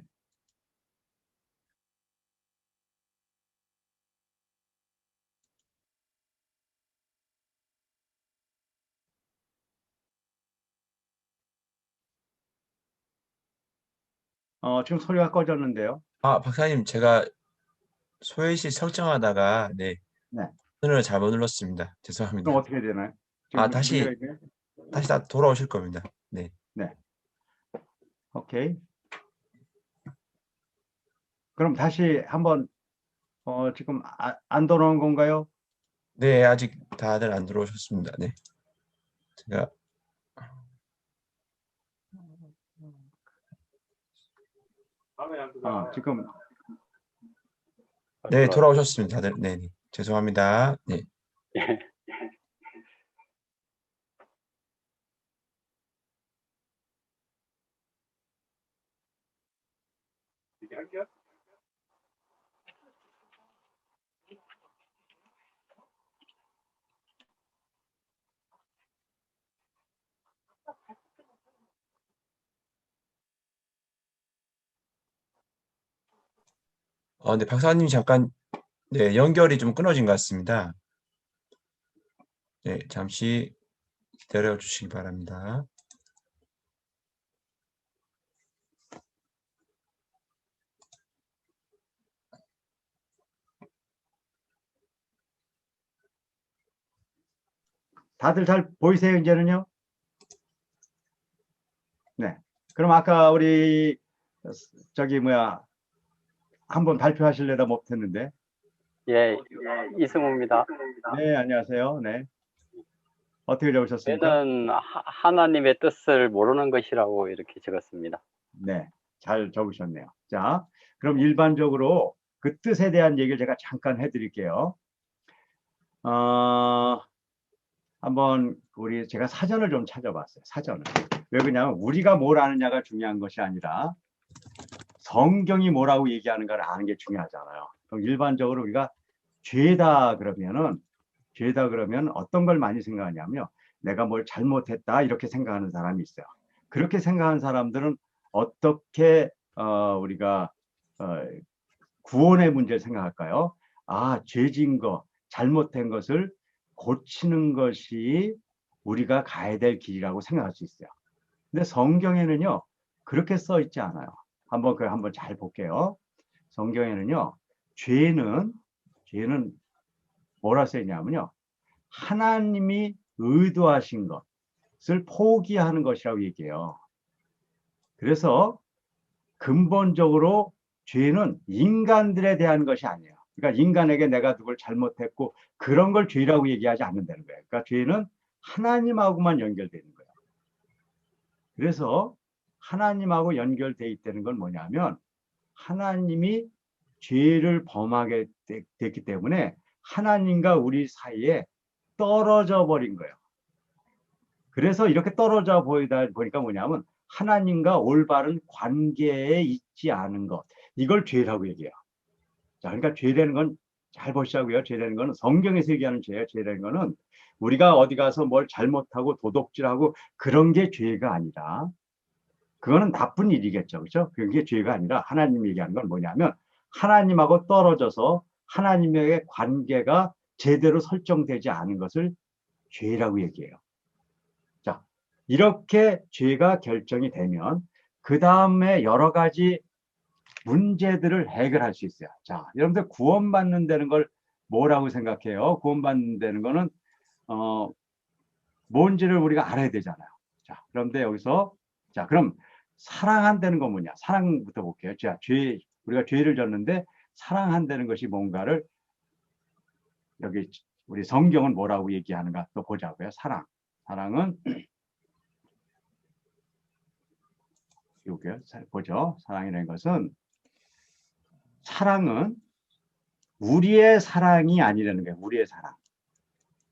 지금 소리가 꺼졌는데요. 박사님, 제가 소외시 설정하다가 네. 버튼을 잘못 눌렀습니다. 죄송합니다. 그럼 어떻게 되나요? 지금 다시 다 돌아오실 겁니다. 네. 네. 오케이. 그럼 다시 한번 지금 안 돌아온 건가요? 네, 아직 다들 안 들어오셨습니다. 네. 제가 지금 네, 돌아오셨습니다. 다들. 네, 네. 죄송합니다. 네. 네, 박사님 잠깐 연결이 좀 끊어진 것 같습니다. 네, 잠시 기다려 주시기 바랍니다. 다들 잘 보이세요, 이제는요? 네. 그럼 아까 우리 한번 발표하실래다 못했는데. 예, 이승우입니다. 네, 안녕하세요. 네. 어떻게 적으셨습니까? 저는 하나님의 뜻을 모르는 것이라고 이렇게 적었습니다. 네, 잘 적으셨네요. 자, 그럼 일반적으로 그 뜻에 대한 얘기를 제가 잠깐 해드릴게요. 한번 제가 사전을 좀 찾아봤어요. 사전을. 왜 그러냐면 우리가 뭘 아느냐가 중요한 것이 아니라 성경이 뭐라고 얘기하는가를 아는 게 중요하잖아요. 그럼 일반적으로 우리가 죄다 그러면 어떤 걸 많이 생각하냐면요. 내가 뭘 잘못했다 이렇게 생각하는 사람이 있어요. 그렇게 생각하는 사람들은 어떻게 우리가 구원의 문제를 생각할까요? 죄진 거, 잘못된 것을 고치는 것이 우리가 가야 될 길이라고 생각할 수 있어요. 근데 성경에는요, 그렇게 써 있지 않아요. 한번 잘 볼게요. 성경에는요, 죄는 뭐라 써 있냐면요, 하나님이 의도하신 것을 포기하는 것이라고 얘기해요. 그래서 근본적으로 죄는 인간들에 대한 것이 아니에요. 그러니까 인간에게 내가 누굴 잘못했고 그런 걸 죄라고 얘기하지 않는다는 거예요. 그러니까 죄는 하나님하고만 연결되는 거예요. 그래서 하나님하고 연결되어 있다는 건 뭐냐면 하나님이 죄를 범하게 됐기 때문에 하나님과 우리 사이에 떨어져 버린 거예요. 그래서 이렇게 떨어져 보니까 뭐냐면 하나님과 올바른 관계에 있지 않은 것, 이걸 죄라고 얘기해요. 자, 그러니까 죄라는 건 잘 보시자고요. 죄라는 건 성경에서 얘기하는 죄예요. 죄라는 거는 우리가 어디 가서 뭘 잘못하고 도둑질하고 그런 게 죄가 아니라 그거는 나쁜 일이겠죠. 그렇죠? 그게 죄가 아니라 하나님 얘기하는 건 뭐냐면 하나님하고 떨어져서 하나님의 관계가 제대로 설정되지 않은 것을 죄라고 얘기해요. 자, 이렇게 죄가 결정이 되면 그 다음에 여러 가지 문제들을 해결할 수 있어요. 자, 여러분들 구원받는다는 걸 뭐라고 생각해요? 구원받는다는 거는 뭔지를 우리가 알아야 되잖아요. 자, 그런데 여기서 자, 그럼 사랑한다는 건 뭐냐? 사랑부터 볼게요. 자, 우리가 죄를 졌는데 사랑한다는 것이 뭔가를 여기 우리 성경은 뭐라고 얘기하는가 또 보자고요. 사랑은 여기요. 보죠. 사랑이라는 것은 우리의 사랑이 아니라는 거예요. 우리의 사랑.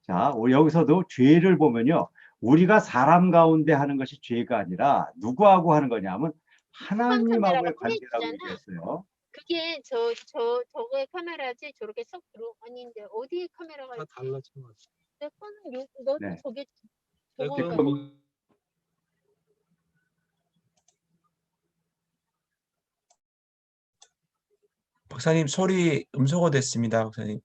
자, 여기서도 죄를 보면요. 우리가 사람 가운데 하는 것이 죄가 아니라 누구하고 하는 거냐면 하나님하고의 관계라고 얘기했어요. 그게 저거의 카메라지 저렇게 쏙 들어 아닌데 어디에 카메라가 다 달라진 것 같아. 내 거는 너도 네. 저게 내 저거 거는 박사님 소리 음소거 됐습니다. 박사님.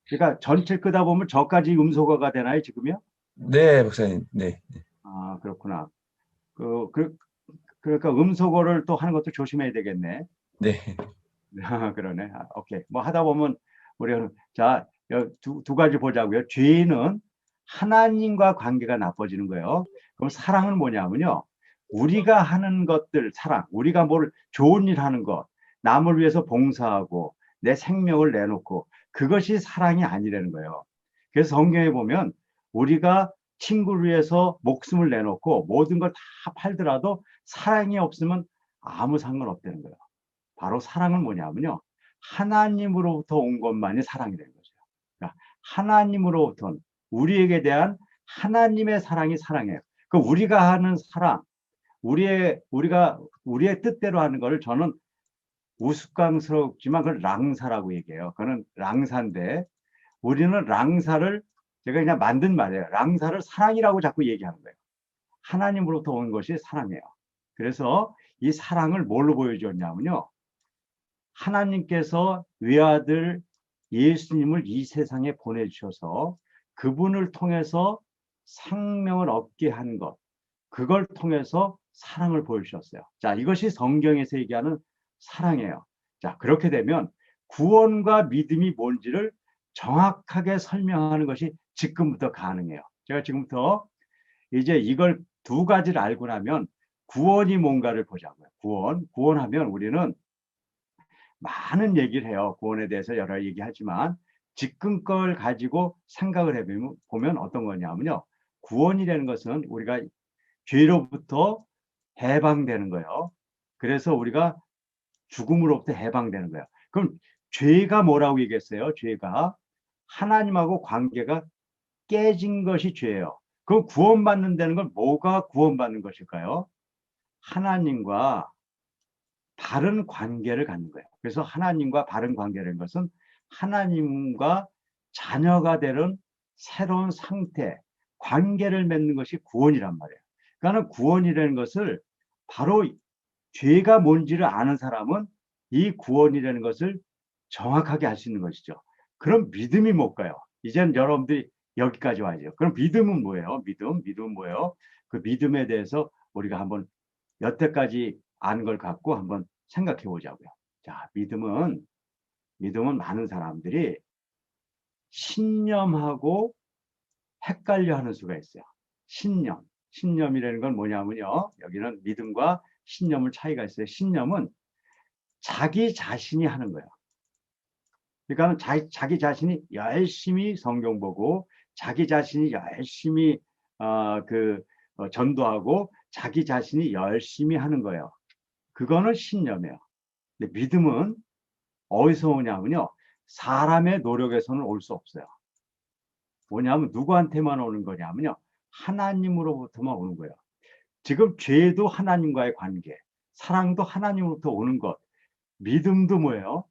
그러니까 전체 끄다 보면 저까지 음소거가 되나요, 지금요? 네, 박사님. 네. 아, 그렇구나. 그러니까 음소거를 또 하는 것도 조심해야 되겠네. 네. 그러네. 오케이. 뭐 하다 보면 우리가 자, 두 가지 보자고요. 죄는 하나님과 관계가 나빠지는 거예요. 그럼 사랑은 뭐냐면요. 우리가 하는 것들, 우리가 뭘 좋은 일 하는 것, 남을 위해서 봉사하고 내 생명을 내놓고 그것이 사랑이 아니라는 거예요. 그래서 성경에 보면 우리가 친구를 위해서 목숨을 내놓고 모든 걸 다 팔더라도 사랑이 없으면 아무 상관없다는 거예요. 바로 사랑은 뭐냐면요. 하나님으로부터 온 것만이 사랑이라는 거죠. 그러니까 하나님으로부터 우리에게 대한 하나님의 사랑이 사랑이에요. 그 우리가 하는 사랑, 우리의 뜻대로 하는 것을 저는 우스꽝스럽지만 그걸 랑사라고 얘기해요. 그거는 랑사인데 우리는 랑사를 제가 그냥 만든 말이에요. 랑사를 사랑이라고 자꾸 얘기하는 거예요. 하나님으로부터 온 것이 사랑이에요. 그래서 이 사랑을 뭘로 보여줬냐면요. 하나님께서 외아들 예수님을 이 세상에 보내주셔서 그분을 통해서 생명을 얻게 한 것, 그걸 통해서 사랑을 보여주셨어요. 자, 이것이 성경에서 얘기하는 사랑이에요. 자, 그렇게 되면 구원과 믿음이 뭔지를 정확하게 설명하는 것이 지금부터 가능해요. 제가 지금부터 이제 이걸 두 가지를 알고 나면 구원이 뭔가를 보자고요. 구원하면 우리는 많은 얘기를 해요. 구원에 대해서 여러 얘기하지만 지금 걸 가지고 생각을 해보면 어떤 거냐면요. 구원이라는 것은 우리가 죄로부터 해방되는 거예요. 그래서 우리가 죽음으로부터 해방되는 거예요. 그럼 죄가 뭐라고 얘기했어요? 죄가 하나님하고 관계가 깨진 것이 죄예요. 그럼 구원받는다는 건 뭐가 구원받는 것일까요? 하나님과 바른 관계를 갖는 거예요. 그래서 하나님과 바른 관계라는 것은 하나님과 자녀가 되는 새로운 상태, 관계를 맺는 것이 구원이란 말이에요. 그러니까 구원이라는 것을 바로 죄가 뭔지를 아는 사람은 이 구원이라는 것을 정확하게 알 수 있는 것이죠. 그럼 믿음이 뭘까요? 이제는 여러분들이 여기까지 와야죠. 그럼 믿음은 뭐예요? 믿음은 뭐예요? 그 믿음에 대해서 우리가 한번 여태까지 아는 걸 갖고 한번 생각해 보자고요. 자, 믿음은 많은 사람들이 신념하고 헷갈려 하는 수가 있어요. 신념이라는 건 뭐냐면요. 여기는 믿음과 신념을 차이가 있어요. 신념은 자기 자신이 하는 거예요. 그러니까 자기 자신이 열심히 성경 보고 자기 자신이 열심히 전도하고 자기 자신이 열심히 하는 거예요. 그거는 신념이에요. 근데 믿음은 어디서 오냐면요. 사람의 노력에서는 올 수 없어요. 뭐냐면 누구한테만 오는 거냐면요. 하나님으로부터만 오는 거예요. 지금 죄도 하나님과의 관계, 사랑도 하나님으로부터 오는 것, 믿음도 뭐예요?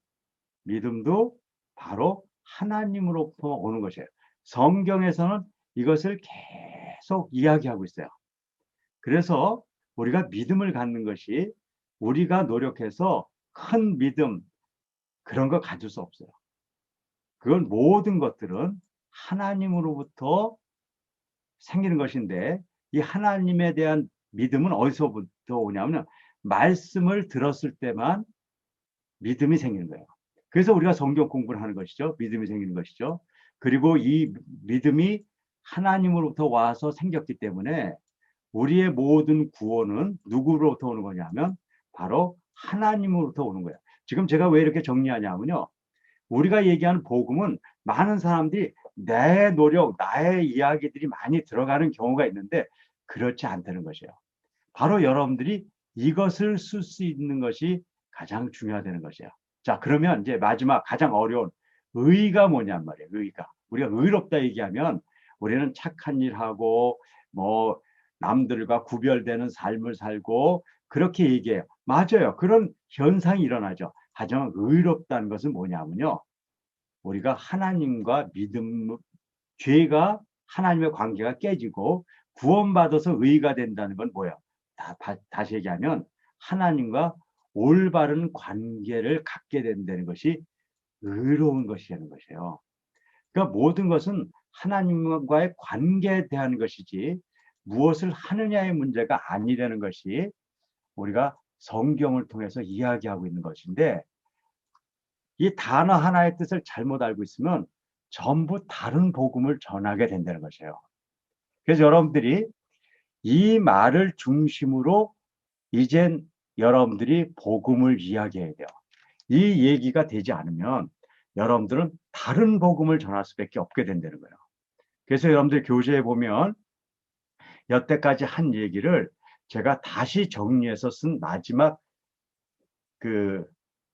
믿음도 바로 하나님으로부터 오는 것이에요. 성경에서는 이것을 계속 이야기하고 있어요. 그래서 우리가 믿음을 갖는 것이 우리가 노력해서 큰 믿음 그런 거 가질 수 없어요. 그건 모든 것들은 하나님으로부터 생기는 것인데 이 하나님에 대한 믿음은 어디서부터 오냐면 말씀을 들었을 때만 믿음이 생기는 거예요. 그래서 우리가 성경 공부를 하는 것이죠. 믿음이 생기는 것이죠. 그리고 이 믿음이 하나님으로부터 와서 생겼기 때문에 우리의 모든 구원은 누구로부터 오는 거냐면 바로 하나님으로부터 오는 거예요. 지금 제가 왜 이렇게 정리하냐면요. 우리가 얘기하는 복음은 많은 사람들이 내 노력, 나의 이야기들이 많이 들어가는 경우가 있는데 그렇지 않다는 것이에요. 바로 여러분들이 이것을 쓸 수 있는 것이 가장 중요하다는 것이에요. 자, 그러면 이제 마지막 가장 어려운 의가 뭐냔 말이에요. 의가. 우리가 의롭다 얘기하면 우리는 착한 일하고 뭐 남들과 구별되는 삶을 살고 그렇게 얘기해요. 맞아요. 그런 현상이 일어나죠. 하지만 의롭다는 것은 뭐냐면요. 우리가 하나님과 믿음, 죄가 하나님의 관계가 깨지고 구원받아서 의가 된다는 건 뭐예요? 다시 얘기하면 하나님과 올바른 관계를 갖게 된다는 것이 의로운 것이라는 것이에요. 그러니까 모든 것은 하나님과의 관계에 대한 것이지 무엇을 하느냐의 문제가 아니라는 것이 우리가 성경을 통해서 이야기하고 있는 것인데 이 단어 하나의 뜻을 잘못 알고 있으면 전부 다른 복음을 전하게 된다는 것이에요. 그래서 여러분들이 이 말을 중심으로 이젠 여러분들이 복음을 이야기해야 돼요. 이 얘기가 되지 않으면 여러분들은 다른 복음을 전할 수밖에 없게 된다는 거예요. 그래서 여러분들 교재에 보면 여태까지 한 얘기를 제가 다시 정리해서 쓴 마지막 그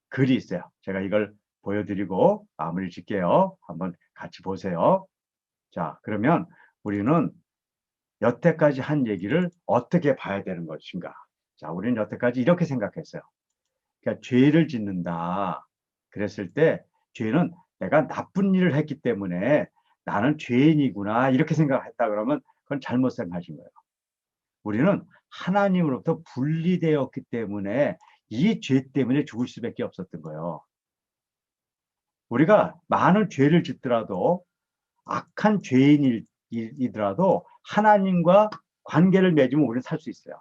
글이 있어요. 제가 이걸 보여드리고 마무리 짓게요. 한번 같이 보세요. 자, 그러면 우리는 여태까지 한 얘기를 어떻게 봐야 되는 것인가? 자, 우리는 여태까지 이렇게 생각했어요. 그러니까 죄를 짓는다. 그랬을 때 죄는 내가 나쁜 일을 했기 때문에 나는 죄인이구나 이렇게 생각했다 그러면 그건 잘못 생각하신 거예요. 우리는 하나님으로부터 분리되었기 때문에 이 죄 때문에 죽을 수밖에 없었던 거예요. 우리가 많은 죄를 짓더라도 악한 죄인이더라도 하나님과 관계를 맺으면 우리는 살 수 있어요.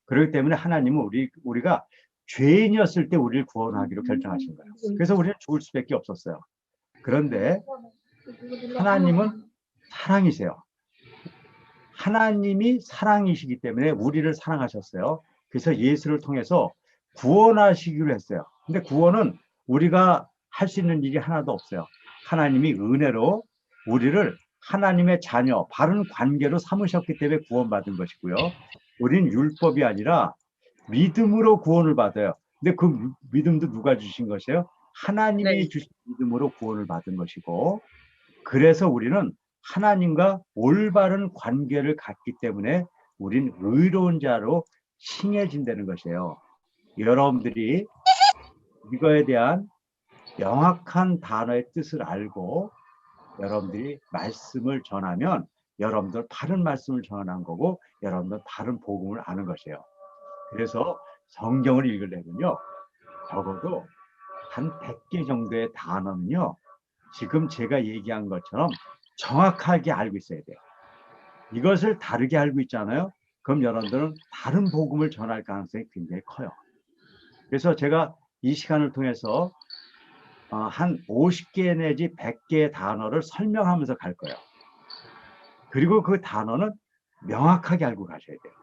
그렇기 때문에 하나님은 우리가 죄인이었을 때 우리를 구원하기로 결정하신 거예요. 그래서 우리는 죽을 수밖에 없었어요. 그런데 하나님은 사랑이세요. 하나님이 사랑이시기 때문에 우리를 사랑하셨어요. 그래서 예수를 통해서 구원하시기로 했어요. 근데 구원은 우리가 할 수 있는 일이 하나도 없어요. 하나님이 은혜로 우리를 하나님의 자녀, 바른 관계로 삼으셨기 때문에 구원받은 것이고요. 우리는 율법이 아니라 믿음으로 구원을 받아요. 근데 그 믿음도 누가 주신 것이에요? 하나님이 주신 믿음으로 구원을 받은 것이고, 그래서 우리는 하나님과 올바른 관계를 갖기 때문에 우린 의로운 자로 칭해진다는 것이에요. 여러분들이 이거에 대한 명확한 단어의 뜻을 알고 여러분들이 말씀을 전하면 여러분들 바른 말씀을 전한 거고 여러분들 바른 복음을 아는 것이에요. 그래서 성경을 읽으려면요 적어도 한 100개 정도의 단어는요 지금 제가 얘기한 것처럼 정확하게 알고 있어야 돼요. 이것을 다르게 알고 있잖아요. 그럼 여러분들은 다른 복음을 전할 가능성이 굉장히 커요. 그래서 제가 이 시간을 통해서 한 50개 내지 100개의 단어를 설명하면서 갈 거예요. 그리고 그 단어는 명확하게 알고 가셔야 돼요.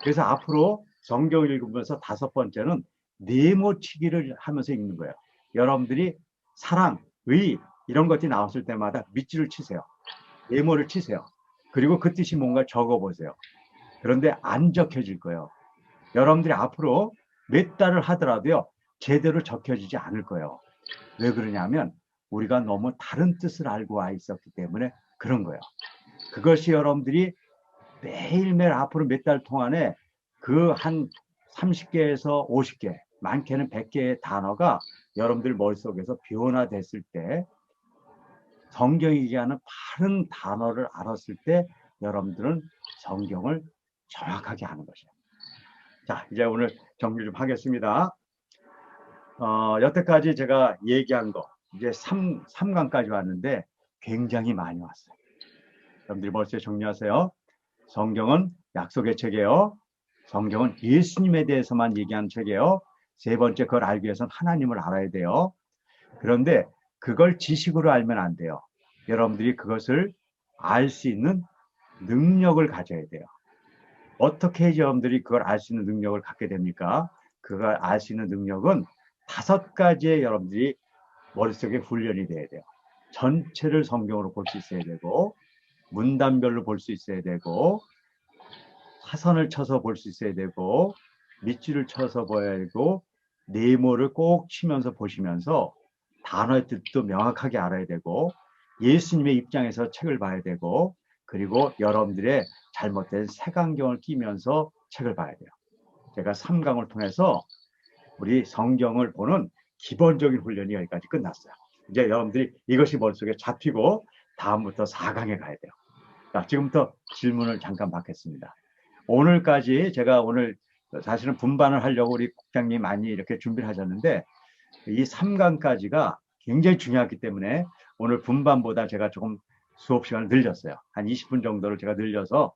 그래서 앞으로 성경을 읽으면서 5번째는 네모치기를 하면서 읽는 거예요. 여러분들이 사랑, 의 이런 것들이 나왔을 때마다 밑줄을 치세요. 네모를 치세요. 그리고 그 뜻이 뭔가 적어보세요. 그런데 안 적혀질 거예요. 여러분들이 앞으로 몇 달을 하더라도요 제대로 적혀지지 않을 거예요. 왜 그러냐면 우리가 너무 다른 뜻을 알고 와 있었기 때문에 그런 거예요. 그것이 여러분들이 매일매일 앞으로 몇 달 동안에 그 한 30개에서 50개, 많게는 100개의 단어가 여러분들 머릿속에서 변화됐을 때 성경이 얘기하는 바른 단어를 알았을 때 여러분들은 성경을 정확하게 아는 것이에요. 자, 이제 오늘 정리 좀 하겠습니다. 여태까지 제가 얘기한 거 이제 3강까지 왔는데 굉장히 많이 왔어요. 여러분들이 머릿속에 정리하세요. 성경은 약속의 책이에요. 성경은 예수님에 대해서만 얘기하는 책이에요. 세 번째, 그걸 알기 위해서는 하나님을 알아야 돼요. 그런데 그걸 지식으로 알면 안 돼요. 여러분들이 그것을 알 수 있는 능력을 가져야 돼요. 어떻게 해야지 여러분들이 그걸 알 수 있는 능력을 갖게 됩니까? 그걸 알 수 있는 능력은 5가지의 여러분들이 머릿속에 훈련이 돼야 돼요. 전체를 성경으로 볼 수 있어야 되고, 문단별로 볼 수 있어야 되고, 사선을 쳐서 볼 수 있어야 되고, 밑줄을 쳐서 봐야 되고, 네모를 꼭 치면서 보시면서 단어의 뜻도 명확하게 알아야 되고, 예수님의 입장에서 책을 봐야 되고, 그리고 여러분들의 잘못된 색안경을 끼면서 책을 봐야 돼요. 제가 3강을 통해서 우리 성경을 보는 기본적인 훈련이 여기까지 끝났어요. 이제 여러분들이 이것이 머릿속에 잡히고 다음부터 4강에 가야 돼요. 자, 지금부터 질문을 잠깐 받겠습니다. 오늘까지 제가 오늘 사실은 분반을 하려고 우리 국장님 많이 이렇게 준비를 하셨는데 이 3강까지가 굉장히 중요하기 때문에 오늘 분반보다 제가 조금 수업 시간을 늘렸어요. 한 20분 정도를 제가 늘려서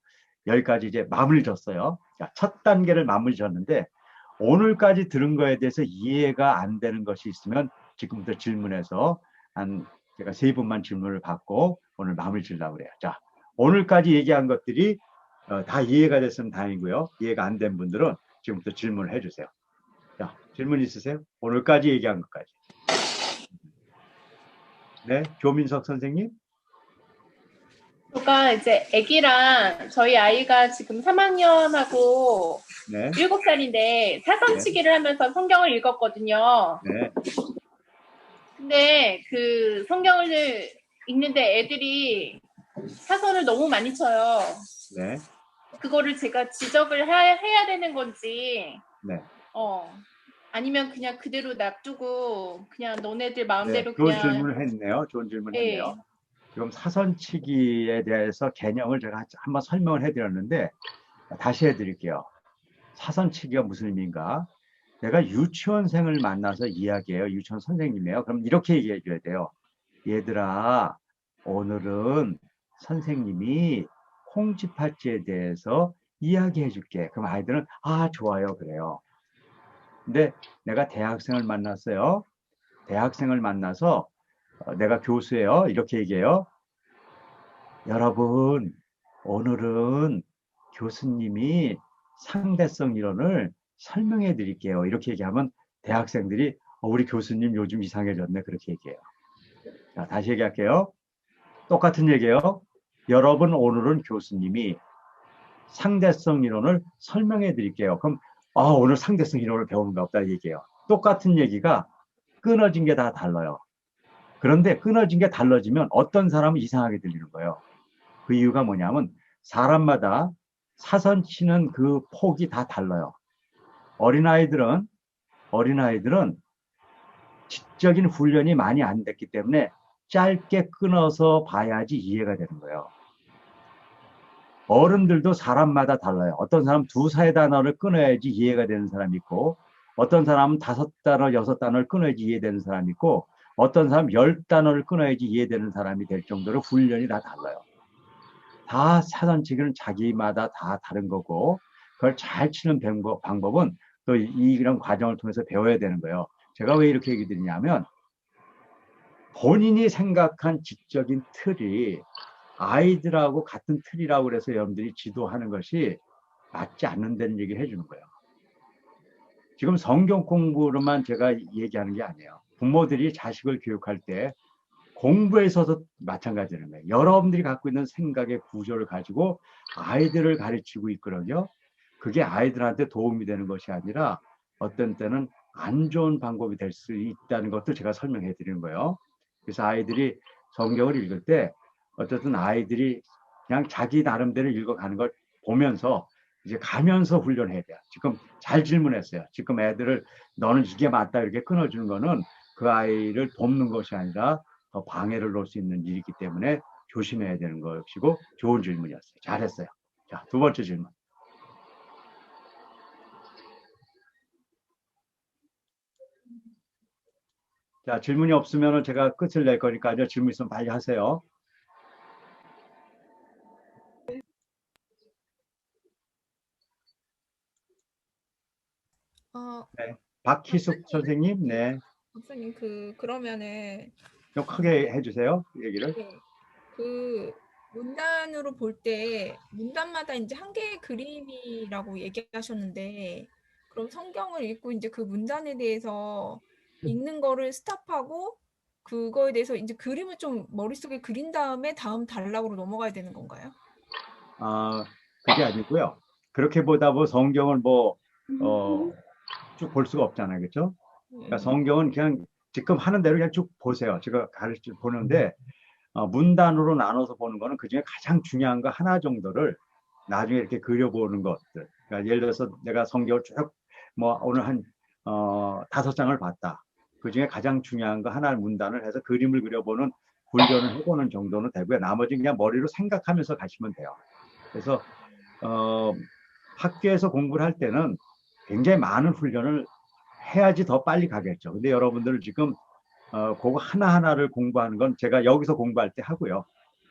여기까지 이제 마무리 졌어요. 자, 첫 단계를 마무리 졌는데 오늘까지 들은 거에 대해서 이해가 안 되는 것이 있으면 지금부터 질문해서 제가 3분만 질문을 받고 오늘 마무리 지려고 그래요. 자, 오늘까지 얘기한 것들이 다 이해가 됐으면 다행이고요. 이해가 안 된 분들은 지금부터 질문을 해주세요. 자, 질문 있으세요? 오늘까지 얘기한 것까지. 네, 조민석 선생님. 제가 이제 아기랑 저희 아이가 지금 3학년하고 네. 7살인데 사선치기를 하면서 성경을 읽었거든요. 네. 근데 그 성경을 읽는데 애들이 사선을 너무 많이 쳐요. 네. 그거를 제가 지적을 해야 되는 건지, 네. 아니면 그냥 그대로 놔두고 그냥 너네들 마음대로 네, 좋은 그냥. 질문을 했네요. 좋은 질문을 했네요. 지금 사선치기에 대해서 개념을 제가 한번 설명을 해드렸는데 다시 해드릴게요. 사선치기가 무슨 의미인가? 내가 유치원생을 만나서 이야기해요. 유치원 선생님이에요. 그럼 이렇게 얘기해 줘야 돼요. 얘들아, 오늘은 선생님이 콩쥐팥쥐에 대해서 이야기해 줄게. 그럼 아이들은 아, 좋아요. 그래요. 근데 내가 대학생을 만났어요. 대학생을 만나서 내가 교수예요. 이렇게 얘기해요. 여러분, 오늘은 교수님이 상대성 이론을 설명해 드릴게요. 이렇게 얘기하면 대학생들이 우리 교수님 요즘 이상해졌네. 그렇게 얘기해요. 자, 다시 얘기할게요. 똑같은 얘기예요. 여러분, 오늘은 교수님이 상대성 이론을 설명해 드릴게요. 그럼 오늘 상대성 이론을 배우는가 보다 얘기해요. 똑같은 얘기가 끊어진 게 다 달라요. 그런데 끊어진 게 달라지면 어떤 사람은 이상하게 들리는 거예요. 그 이유가 뭐냐면 사람마다 사선 치는 그 폭이 다 달라요. 어린아이들은 지적인 훈련이 많이 안 됐기 때문에 짧게 끊어서 봐야지 이해가 되는 거예요. 어른들도 사람마다 달라요. 어떤 사람은 2-4단어를 끊어야지 이해가 되는 사람이 있고, 어떤 사람은 5단어, 6단어를 끊어야지 이해되는 사람이 있고, 어떤 사람은 10단어를 끊어야지 이해되는 사람이 될 정도로 훈련이 다 달라요. 다 사선치기는 자기마다 다 다른 거고, 그걸 잘 치는 방법은 또 이런 과정을 통해서 배워야 되는 거예요. 제가 왜 이렇게 얘기 드리냐면, 본인이 생각한 지적인 틀이 아이들하고 같은 틀이라고 그래서 여러분들이 지도하는 것이 맞지 않는다는 얘기를 해주는 거예요. 지금 성경 공부로만 제가 얘기하는 게 아니에요. 부모들이 자식을 교육할 때 공부에 있어서 마찬가지라는 거예요. 여러분들이 갖고 있는 생각의 구조를 가지고 아이들을 가르치고 있거든요. 그게 아이들한테 도움이 되는 것이 아니라 어떤 때는 안 좋은 방법이 될 수 있다는 것도 제가 설명해 드리는 거예요. 그래서 아이들이 성경을 읽을 때 어쨌든 아이들이 그냥 자기 나름대로 읽어가는 걸 보면서 이제 가면서 훈련해야 돼요. 지금 잘 질문했어요. 지금 애들을 너는 이게 맞다 이렇게 끊어주는 거는 그 아이를 돕는 것이 아니라 더 방해를 놓을 수 있는 일이기 때문에 조심해야 되는 것이고 좋은 질문이었어요. 잘했어요. 자, 두 번째 질문. 자, 질문이 없으면 제가 끝을 낼 거니까요. 질문 있으면 빨리 하세요. 네. 박희숙 선생님, 네. 박사님, 그러면은 좀 크게 해주세요. 얘기를. 네, 그 문단으로 볼 때 문단마다 이제 한 개의 그림이라고 얘기하셨는데, 그럼 성경을 읽고 이제 그 문단에 대해서 읽는 거를 스탑하고 그거에 대해서 이제 그림을 좀 머릿속에 그린 다음에 다음 단락으로 넘어가야 되는 건가요? 그게 아니고요. 그렇게 보다 보면 성경을 쭉 볼 수가 없잖아요. 그렇죠? 그러니까 성경은 그냥 지금 하는 대로 그냥 쭉 보세요. 제가 가르쳐 보는데 문단으로 나눠서 보는 거는 그중에 가장 중요한 거 하나 정도를 나중에 이렇게 그려보는 것들. 그러니까 예를 들어서 내가 성경을 쭉 오늘 한 5장을 봤다. 그중에 가장 중요한 거 하나의 문단을 해서 그림을 그려보는 훈련을 해보는 정도는 되고요. 나머지 그냥 머리로 생각하면서 가시면 돼요. 그래서 학교에서 공부를 할 때는 굉장히 많은 훈련을 해야지 더 빨리 가겠죠. 근데 여러분들은 지금 그거 하나하나를 공부하는 건 제가 여기서 공부할 때 하고요.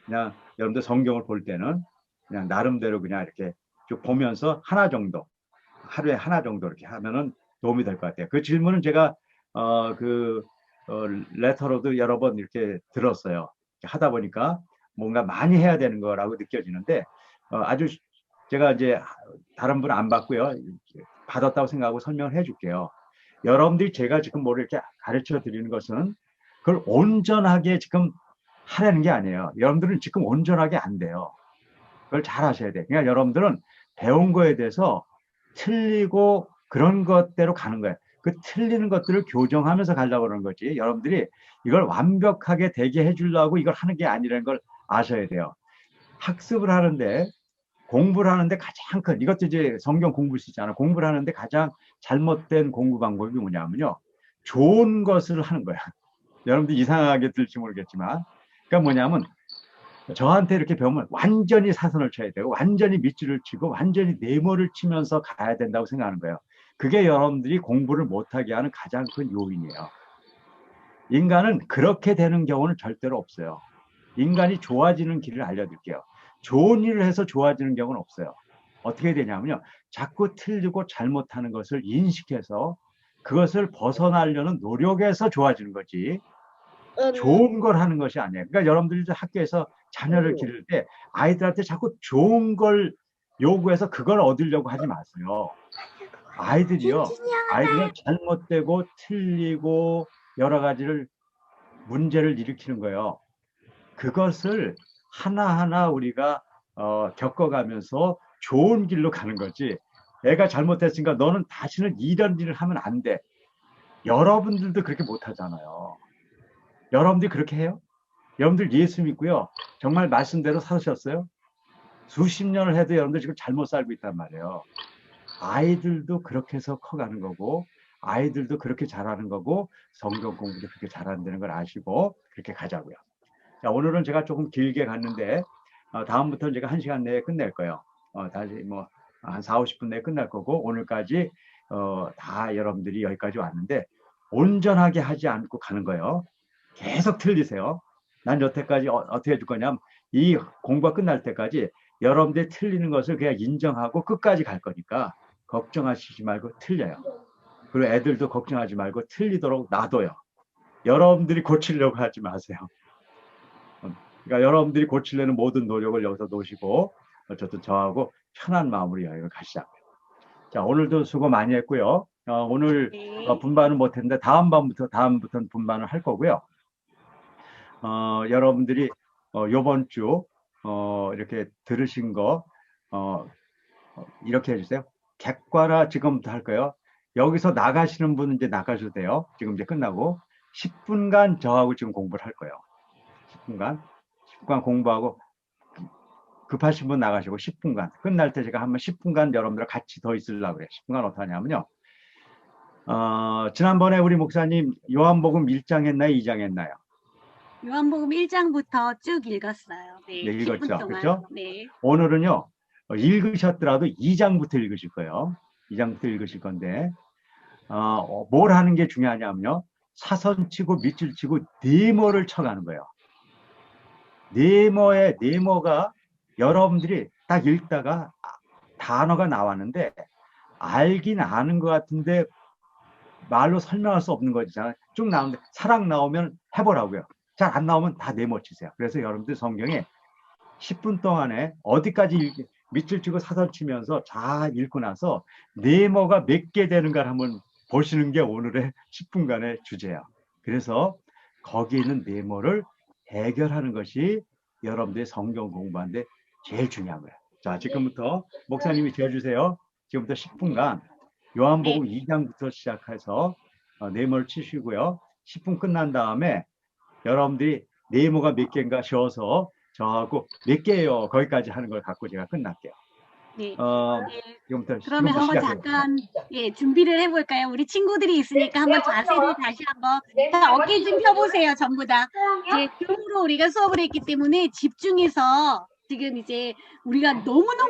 그냥 여러분들 성경을 볼 때는 그냥 나름대로 그냥 이렇게 쭉 보면서 하나 정도, 하루에 하나 정도 이렇게 하면은 도움이 될 것 같아요. 그 질문은 제가 레터로도 여러 번 이렇게 들었어요. 하다 보니까 뭔가 많이 해야 되는 거라고 느껴지는데 아주 제가 이제 다른 분 안 받고요. 받았다고 생각하고 설명을 해줄게요. 여러분들이 제가 지금 뭐 이렇게 가르쳐 드리는 것은 그걸 온전하게 지금 하라는 게 아니에요. 여러분들은 지금 온전하게 안 돼요. 그걸 잘 하셔야 돼요. 그러니까 여러분들은 배운 거에 대해서 틀리고 그런 것대로 가는 거예요. 그 틀리는 것들을 교정하면서 가려고 그러는 거지. 여러분들이 이걸 완벽하게 되게 해주려고 이걸 하는 게 아니라는 걸 아셔야 돼요. 학습을 하는데 공부를 하는데 가장 큰 이것도 이제 성경 공부시잖아요. 공부를 하는데 가장 잘못된 공부 방법이 뭐냐면요. 좋은 것을 하는 거야. 여러분들 이상하게 들지 모르겠지만 그러니까 뭐냐면 저한테 이렇게 배우면 완전히 사선을 쳐야 되고 완전히 밑줄을 치고 완전히 네모를 치면서 가야 된다고 생각하는 거예요. 그게 여러분들이 공부를 못하게 하는 가장 큰 요인이에요. 인간은 그렇게 되는 경우는 절대로 없어요. 인간이 좋아지는 길을 알려드릴게요. 좋은 일을 해서 좋아지는 경우는 없어요. 어떻게 되냐면요. 자꾸 틀리고 잘못하는 것을 인식해서 그것을 벗어나려는 노력에서 좋아지는 거지. 좋은 걸 하는 것이 아니에요. 그러니까 여러분들이 학교에서 자녀를 기를 때 아이들한테 자꾸 좋은 걸 요구해서 그걸 얻으려고 하지 마세요. 아이들이요. 아이들은 잘못되고 틀리고 여러 가지를 문제를 일으키는 거예요. 그것을 하나하나 우리가 겪어가면서 좋은 길로 가는 거지. 애가 잘못했으니까 너는 다시는 이런 일을 하면 안 돼. 여러분들도 그렇게 못하잖아요. 여러분들이 그렇게 해요? 여러분들 예수 믿고요. 정말 말씀대로 사셨어요? 수십 년을 해도 여러분들 지금 잘못 살고 있단 말이에요. 아이들도 그렇게 해서 커가는 거고 아이들도 그렇게 잘하는 거고 성경 공부도 그렇게 잘한다는 걸 아시고 그렇게 가자고요. 자, 오늘은 제가 조금 길게 갔는데 다음부터는 제가 1시간 내에 끝낼 거예요. 다시 한 4, 50분 내에 끝날 거고 오늘까지 다 여러분들이 여기까지 왔는데 온전하게 하지 않고 가는 거예요. 계속 틀리세요. 난 여태까지 어떻게 해줄 거냐면 이 공부가 끝날 때까지 여러분들이 틀리는 것을 그냥 인정하고 끝까지 갈 거니까 걱정하시지 말고 틀려요. 그리고 애들도 걱정하지 말고 틀리도록 놔둬요. 여러분들이 고치려고 하지 마세요. 그러니까 여러분들이 고치려는 모든 노력을 여기서 놓으시고 어쨌든 저하고 편한 마음으로 여행을 가시자고요. 자, 오늘도 수고 많이 했고요. 오늘 분반은 못했는데 다음부터는 분반을 할 거고요. 여러분들이 요번 주 이렇게 들으신 거 이렇게 해주세요. 객관화 지금부터 할 거예요. 여기서 나가시는 분은 이제 나가셔도 돼요. 지금 이제 끝나고 10분간 저하고 지금 공부를 할 거예요. 10분간 공부하고 급하신 분 나가시고 10분간 끝날 때 제가 한번 10분간 여러분들 같이 더 있으려고 그래요. 10분간 어떻게 하냐면요. 지난번에 우리 목사님 요한복음 1장 했나요? 2장 했나요? 요한복음 1장부터 쭉 읽었어요. 네, 네, 10분 읽었죠. 동안. 그렇죠? 네. 오늘은요. 읽으셨더라도 2장부터 읽으실 거예요. 2장부터 읽으실 건데 뭘 하는 게 중요하냐면요. 사선치고 밑줄치고 네모를 쳐가는 거예요. 네모가 여러분들이 딱 읽다가 단어가 나왔는데 알긴 아는 것 같은데 말로 설명할 수 없는 거잖아요. 쭉 나오는데 사랑 나오면 해보라고요. 잘 안 나오면 다 네모 치세요. 그래서 여러분들 성경에 10분 동안에 어디까지 밑줄 치고 사선 치면서 잘 읽고 나서 네모가 몇 개 되는가를 한번 보시는 게 오늘의 10분간의 주제예요. 그래서 거기 있는 네모를 해결하는 것이 여러분들의 성경 공부하는데 제일 중요한 거예요. 자, 지금부터 목사님이 지어주세요. 지금부터 10분간 요한복음 2장부터 시작해서 네모를 치시고요. 10분 끝난 다음에 여러분들이 네모가 몇 개인가 쉬어서 저하고 몇 개예요. 거기까지 하는 걸 갖고 제가 끝날게요. 네. 지금부터 그러면 한번 시작해요. 잠깐 준비를 해볼까요? 우리 친구들이 있으니까 한번 자세를 다시 한번 자, 어깨 좀 펴보세요. 전부 다. 이제 줌으로 우리가 수업을 했기 때문에 집중해서 지금 이제 우리가 너무너무